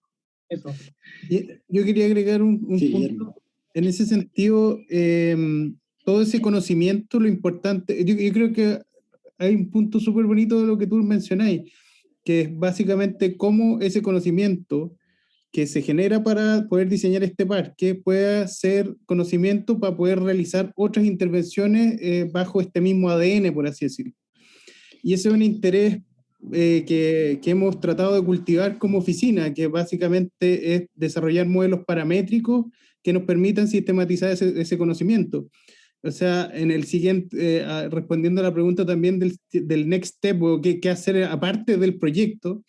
Eso. Yo quería agregar un punto. Guillermo. En ese sentido, todo ese conocimiento, lo importante, yo creo que hay un punto súper bonito de lo que tú mencionáis, que es básicamente cómo ese conocimiento que se genera para poder diseñar este parque pueda ser conocimiento para poder realizar otras intervenciones bajo este mismo ADN, por así decirlo. Y ese es un interés que hemos tratado de cultivar como oficina, que básicamente es desarrollar modelos paramétricos que nos permitan sistematizar ese conocimiento. O sea, en el siguiente, respondiendo a la pregunta también del next step, o qué hacer aparte del proyecto,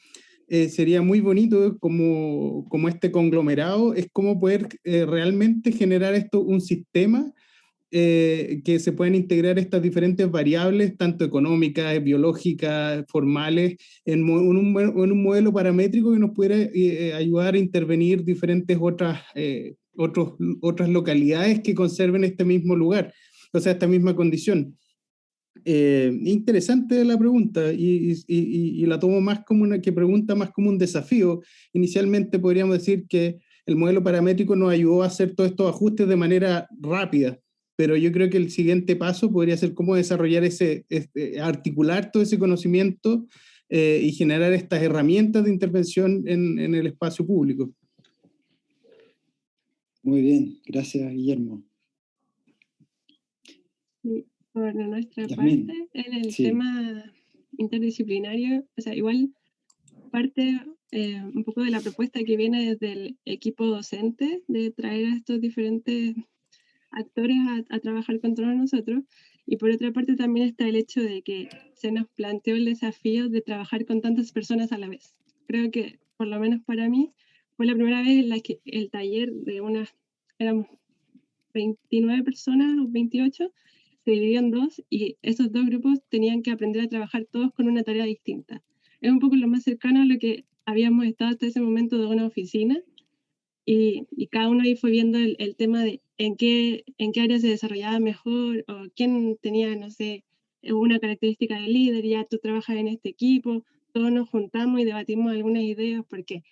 sería muy bonito como este conglomerado, es cómo poder realmente generar esto un sistema que se puedan integrar estas diferentes variables, tanto económicas, biológicas, formales, en un modelo paramétrico que nos pudiera ayudar a intervenir diferentes otras localidades que conserven este mismo lugar, o sea, esta misma condición. Interesante la pregunta y la tomo más como pregunta más como un desafío. Inicialmente podríamos decir que el modelo paramétrico nos ayudó a hacer todos estos ajustes de manera rápida, pero yo creo que el siguiente paso podría ser cómo desarrollar articular todo ese conocimiento y generar estas herramientas de intervención en el espacio público. Muy bien, gracias, Guillermo. Por nuestra parte, en el tema interdisciplinario, o sea, igual parte un poco de la propuesta que viene desde el equipo docente de traer a estos diferentes actores a trabajar con todos nosotros, y por otra parte también está el hecho de que se nos planteó el desafío de trabajar con tantas personas a la vez. Creo que, por lo menos para mí, fue la primera vez en la que el taller de éramos 29 personas o 28, se dividió en dos y esos dos grupos tenían que aprender a trabajar todos con una tarea distinta. Es un poco lo más cercano a lo que habíamos estado hasta ese momento de una oficina y cada uno ahí fue viendo el tema de en qué área se desarrollaba mejor o quién tenía, no sé, una característica de líder, ya tú trabajas en este equipo, todos nos juntamos y debatimos algunas ideas porque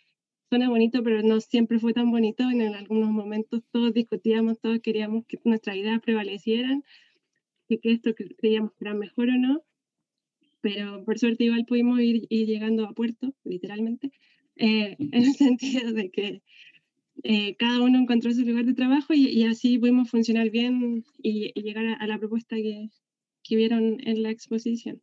suena bonito, pero no siempre fue tan bonito. En algunos momentos todos discutíamos, todos queríamos que nuestras ideas prevalecieran, que esto que creíamos que era mejor o no, pero por suerte igual pudimos ir llegando a puerto, literalmente, en el sentido de que cada uno encontró su lugar de trabajo y así pudimos funcionar bien y llegar a la propuesta que vieron en la exposición.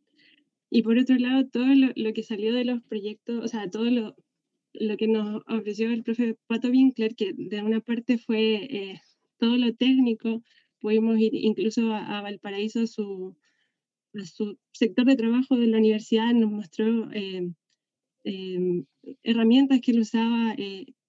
Y por otro lado, todo lo que salió de los proyectos, o sea, todo lo que nos ofreció el profe Pato Winkler, que de una parte fue todo lo técnico, pudimos ir incluso a Valparaíso, a su sector de trabajo de la universidad, nos mostró herramientas que él usaba,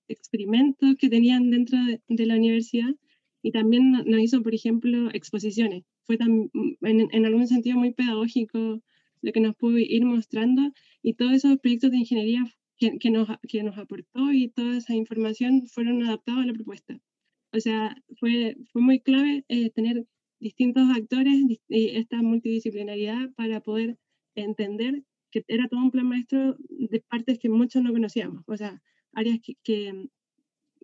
experimentos que tenían dentro de la universidad, y también nos hizo, por ejemplo, exposiciones. Fue en algún sentido muy pedagógico lo que nos pudo ir mostrando, y todos esos proyectos de ingeniería que nos aportó y toda esa información fueron adaptados a la propuesta. O sea, fue muy clave tener distintos actores y esta multidisciplinaridad para poder entender que era todo un plan maestro de partes que muchos no conocíamos, o sea, áreas que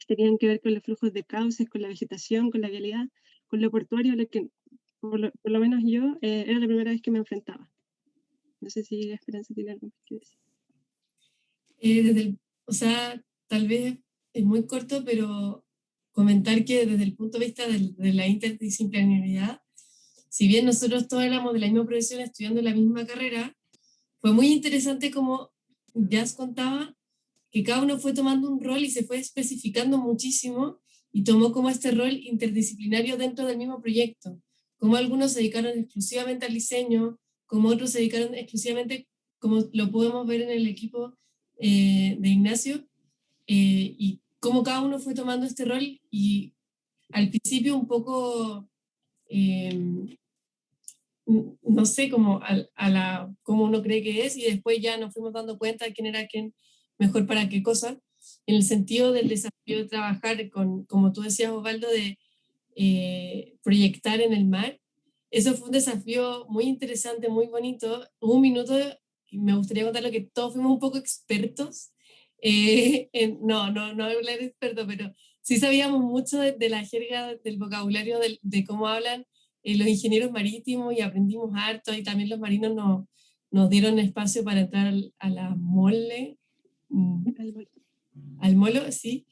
tenían que ver con los flujos de cauces, con la vegetación, con la vialidad, con lo portuario, lo que por lo menos yo era la primera vez que me enfrentaba. No sé si Esperanza tiene algo que decir. O sea, tal vez es muy corto, pero comentar que desde el punto de vista de la interdisciplinariedad, si bien nosotros todos éramos de la misma profesión estudiando la misma carrera, fue muy interesante como Jazz contaba que cada uno fue tomando un rol y se fue especificando muchísimo y tomó como este rol interdisciplinario dentro del mismo proyecto. Como algunos se dedicaron exclusivamente al diseño, como otros se dedicaron exclusivamente, como lo podemos ver en el equipo de Ignacio, y cómo cada uno fue tomando este rol y al principio un poco, no sé, como cómo uno cree que es, y después ya nos fuimos dando cuenta de quién era quién mejor para qué cosa, en el sentido del desafío de trabajar con, como tú decías, Osvaldo, de proyectar en el mar. Eso fue un desafío muy interesante, muy bonito. Hubo un minuto, y me gustaría contarlo, que todos fuimos un poco expertos. No hablar de experto, pero sí sabíamos mucho de la jerga, del vocabulario, de cómo hablan los ingenieros marítimos, y aprendimos harto, y también los marinos nos dieron espacio para entrar a la mole, al molo, sí.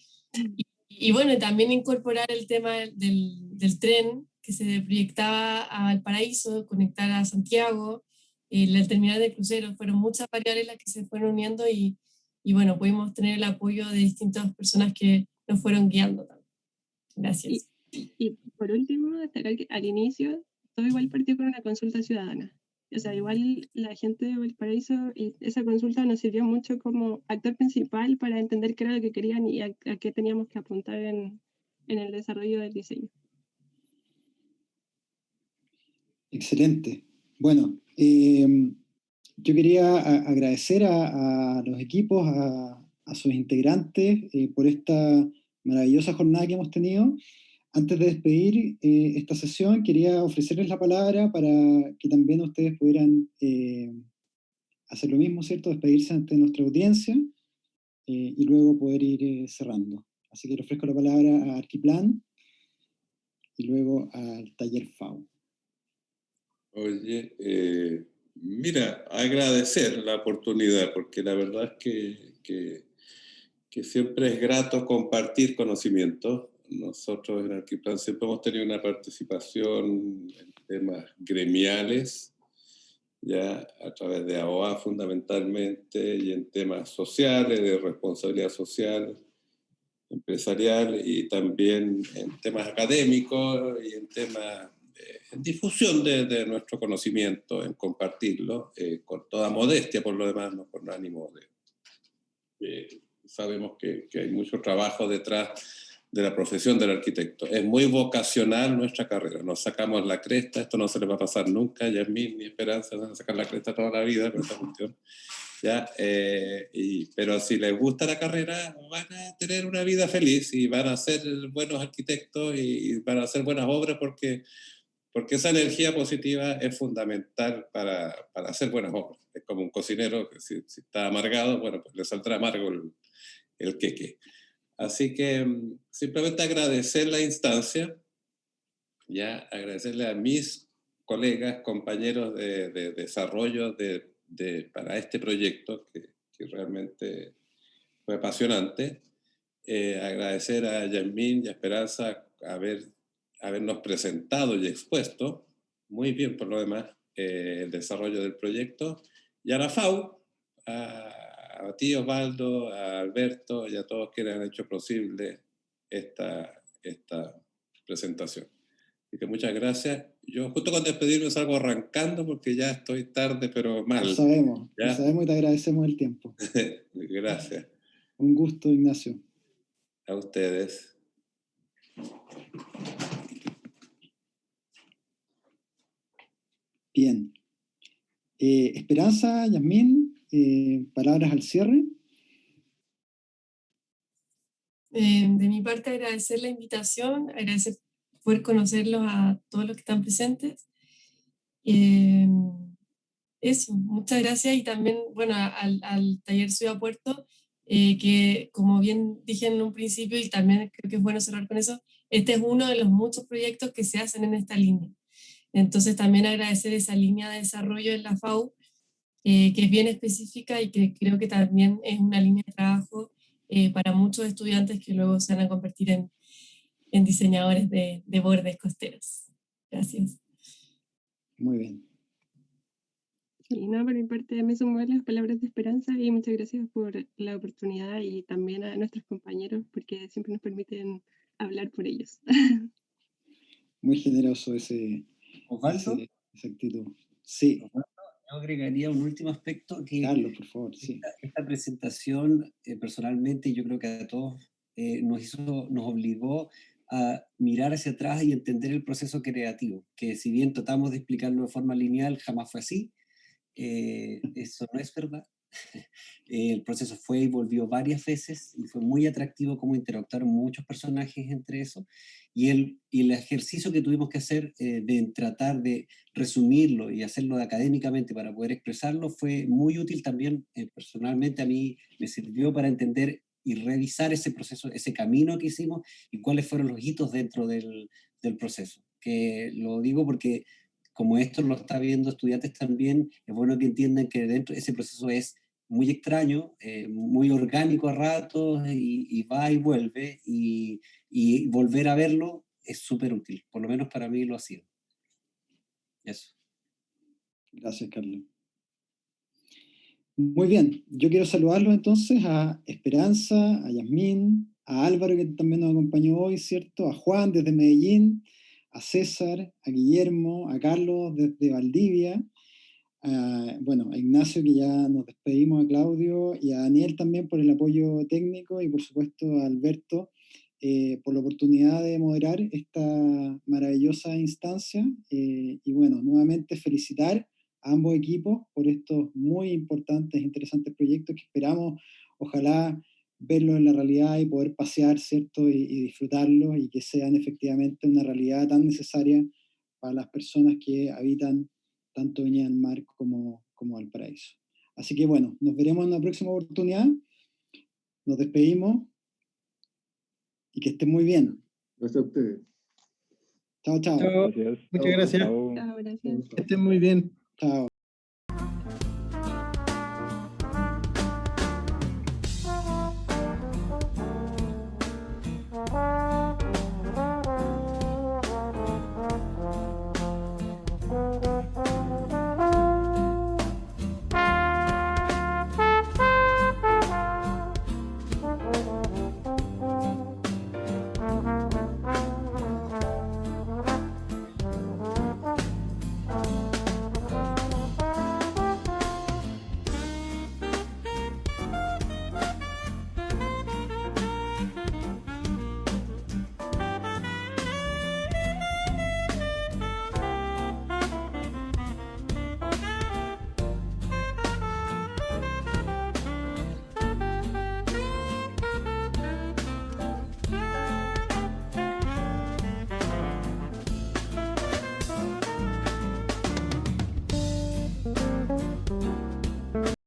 Y bueno, también incorporar el tema del tren que se proyectaba a Valparaíso, conectar a Santiago, la terminal de cruceros. Fueron muchas variables las que se fueron uniendo y bueno, pudimos tener el apoyo de distintas personas que nos fueron guiando también. Gracias. Y por último, destacar que al inicio todo igual partió con una consulta ciudadana. O sea, igual la gente de Valparaíso, y esa consulta nos sirvió mucho como actor principal para entender qué era lo que querían y a qué teníamos que apuntar en el desarrollo del diseño. Excelente. Bueno, yo quería agradecer a los equipos, a sus integrantes por esta maravillosa jornada que hemos tenido. Antes de despedir esta sesión, quería ofrecerles la palabra para que también ustedes pudieran hacer lo mismo, ¿cierto? Despedirse ante nuestra audiencia y luego poder ir cerrando. Así que le ofrezco la palabra a Arquiplan y luego al Taller FAU. Oye, mira, agradecer la oportunidad, porque la verdad es que siempre es grato compartir conocimientos. Nosotros en Arquiplan siempre hemos tenido una participación en temas gremiales, ya a través de AOA fundamentalmente, y en temas sociales, de responsabilidad social, empresarial, y también en temas académicos y en temas en difusión de nuestro conocimiento, en compartirlo, con toda modestia por lo demás, no por ánimo sabemos que hay mucho trabajo detrás de la profesión del arquitecto. Es muy vocacional nuestra carrera, nos sacamos la cresta, esto no se les va a pasar nunca, Yasmín ni Esperanza van a sacar la cresta toda la vida con esta cuestión. ¿Ya? Pero si les gusta la carrera, van a tener una vida feliz y van a ser buenos arquitectos y van a hacer buenas obras porque esa energía positiva es fundamental para hacer buenas obras. Es como un cocinero que si está amargado, bueno, pues le saldrá amargo el queque. Así que simplemente agradecer la instancia, ya agradecerle a mis colegas, compañeros de desarrollo para este proyecto que realmente fue apasionante. Agradecer a Yasmín y a Esperanza habernos presentado y expuesto muy bien por lo demás el desarrollo del proyecto, y a la FAU, a ti Osvaldo, a Alberto y a todos quienes han hecho posible esta presentación. Así que muchas gracias. Yo justo con despedirme salgo arrancando porque ya estoy tarde, pero mal. Lo sabemos y te agradecemos el tiempo. Gracias. Un gusto, Ignacio. A ustedes. Bien. Esperanza, Yasmín, palabras al cierre. De mi parte, agradecer la invitación, agradecer poder conocerlos a todos los que están presentes. Eso, muchas gracias, y también, bueno, al Taller Ciudad Puerto, que como bien dije en un principio, y también creo que es bueno cerrar con eso, este es uno de los muchos proyectos que se hacen en esta línea. Entonces también agradecer esa línea de desarrollo en la FAU, que es bien específica y que creo que también es una línea de trabajo para muchos estudiantes que luego se van a convertir en diseñadores de bordes costeros. Gracias. Muy bien. Sí, no, por mi parte me sumo a las palabras de esperanza y muchas gracias por la oportunidad, y también a nuestros compañeros porque siempre nos permiten hablar por ellos. Muy generoso esa actitud. Sí. Yo agregaría un último aspecto que Carlos, por favor, sí. Esta presentación, personalmente, yo creo que a todos nos obligó a mirar hacia atrás y entender el proceso creativo, que si bien tratamos de explicarlo de forma lineal, jamás fue así. Eso no es verdad. El proceso fue y volvió varias veces y fue muy atractivo cómo interactuaron muchos personajes entre eso, y el ejercicio que tuvimos que hacer de tratar de resumirlo y hacerlo académicamente para poder expresarlo fue muy útil también. Personalmente a mí me sirvió para entender y revisar ese proceso, ese camino que hicimos y cuáles fueron los hitos dentro del proceso, que lo digo porque como esto lo está viendo estudiantes también, es bueno que entiendan que dentro de ese proceso es muy extraño, muy orgánico a ratos, y va y vuelve, y volver a verlo es súper útil, por lo menos para mí lo ha sido. Eso. Gracias, Carlos. Muy bien, yo quiero saludarlos entonces a Esperanza, a Yasmín, a Álvaro, que también nos acompañó hoy, ¿cierto? A Juan desde Medellín, a César, a Guillermo, a Carlos desde Valdivia, bueno, a Ignacio, que ya nos despedimos, a Claudio, y a Daniel también por el apoyo técnico, y por supuesto a Alberto por la oportunidad de moderar esta maravillosa instancia. Y bueno, nuevamente felicitar a ambos equipos por estos muy importantes e interesantes proyectos que esperamos, ojalá, verlos en la realidad y poder pasear, ¿cierto? Y disfrutarlos, y que sean efectivamente una realidad tan necesaria para las personas que habitan tanto Viña del Mar como Valparaíso. Así que bueno, nos veremos en una próxima oportunidad. Nos despedimos y que estén muy bien. Gracias a ustedes. Chao, chao. Chao. Muchas gracias. Chao, gracias. Que estén muy bien. Chao.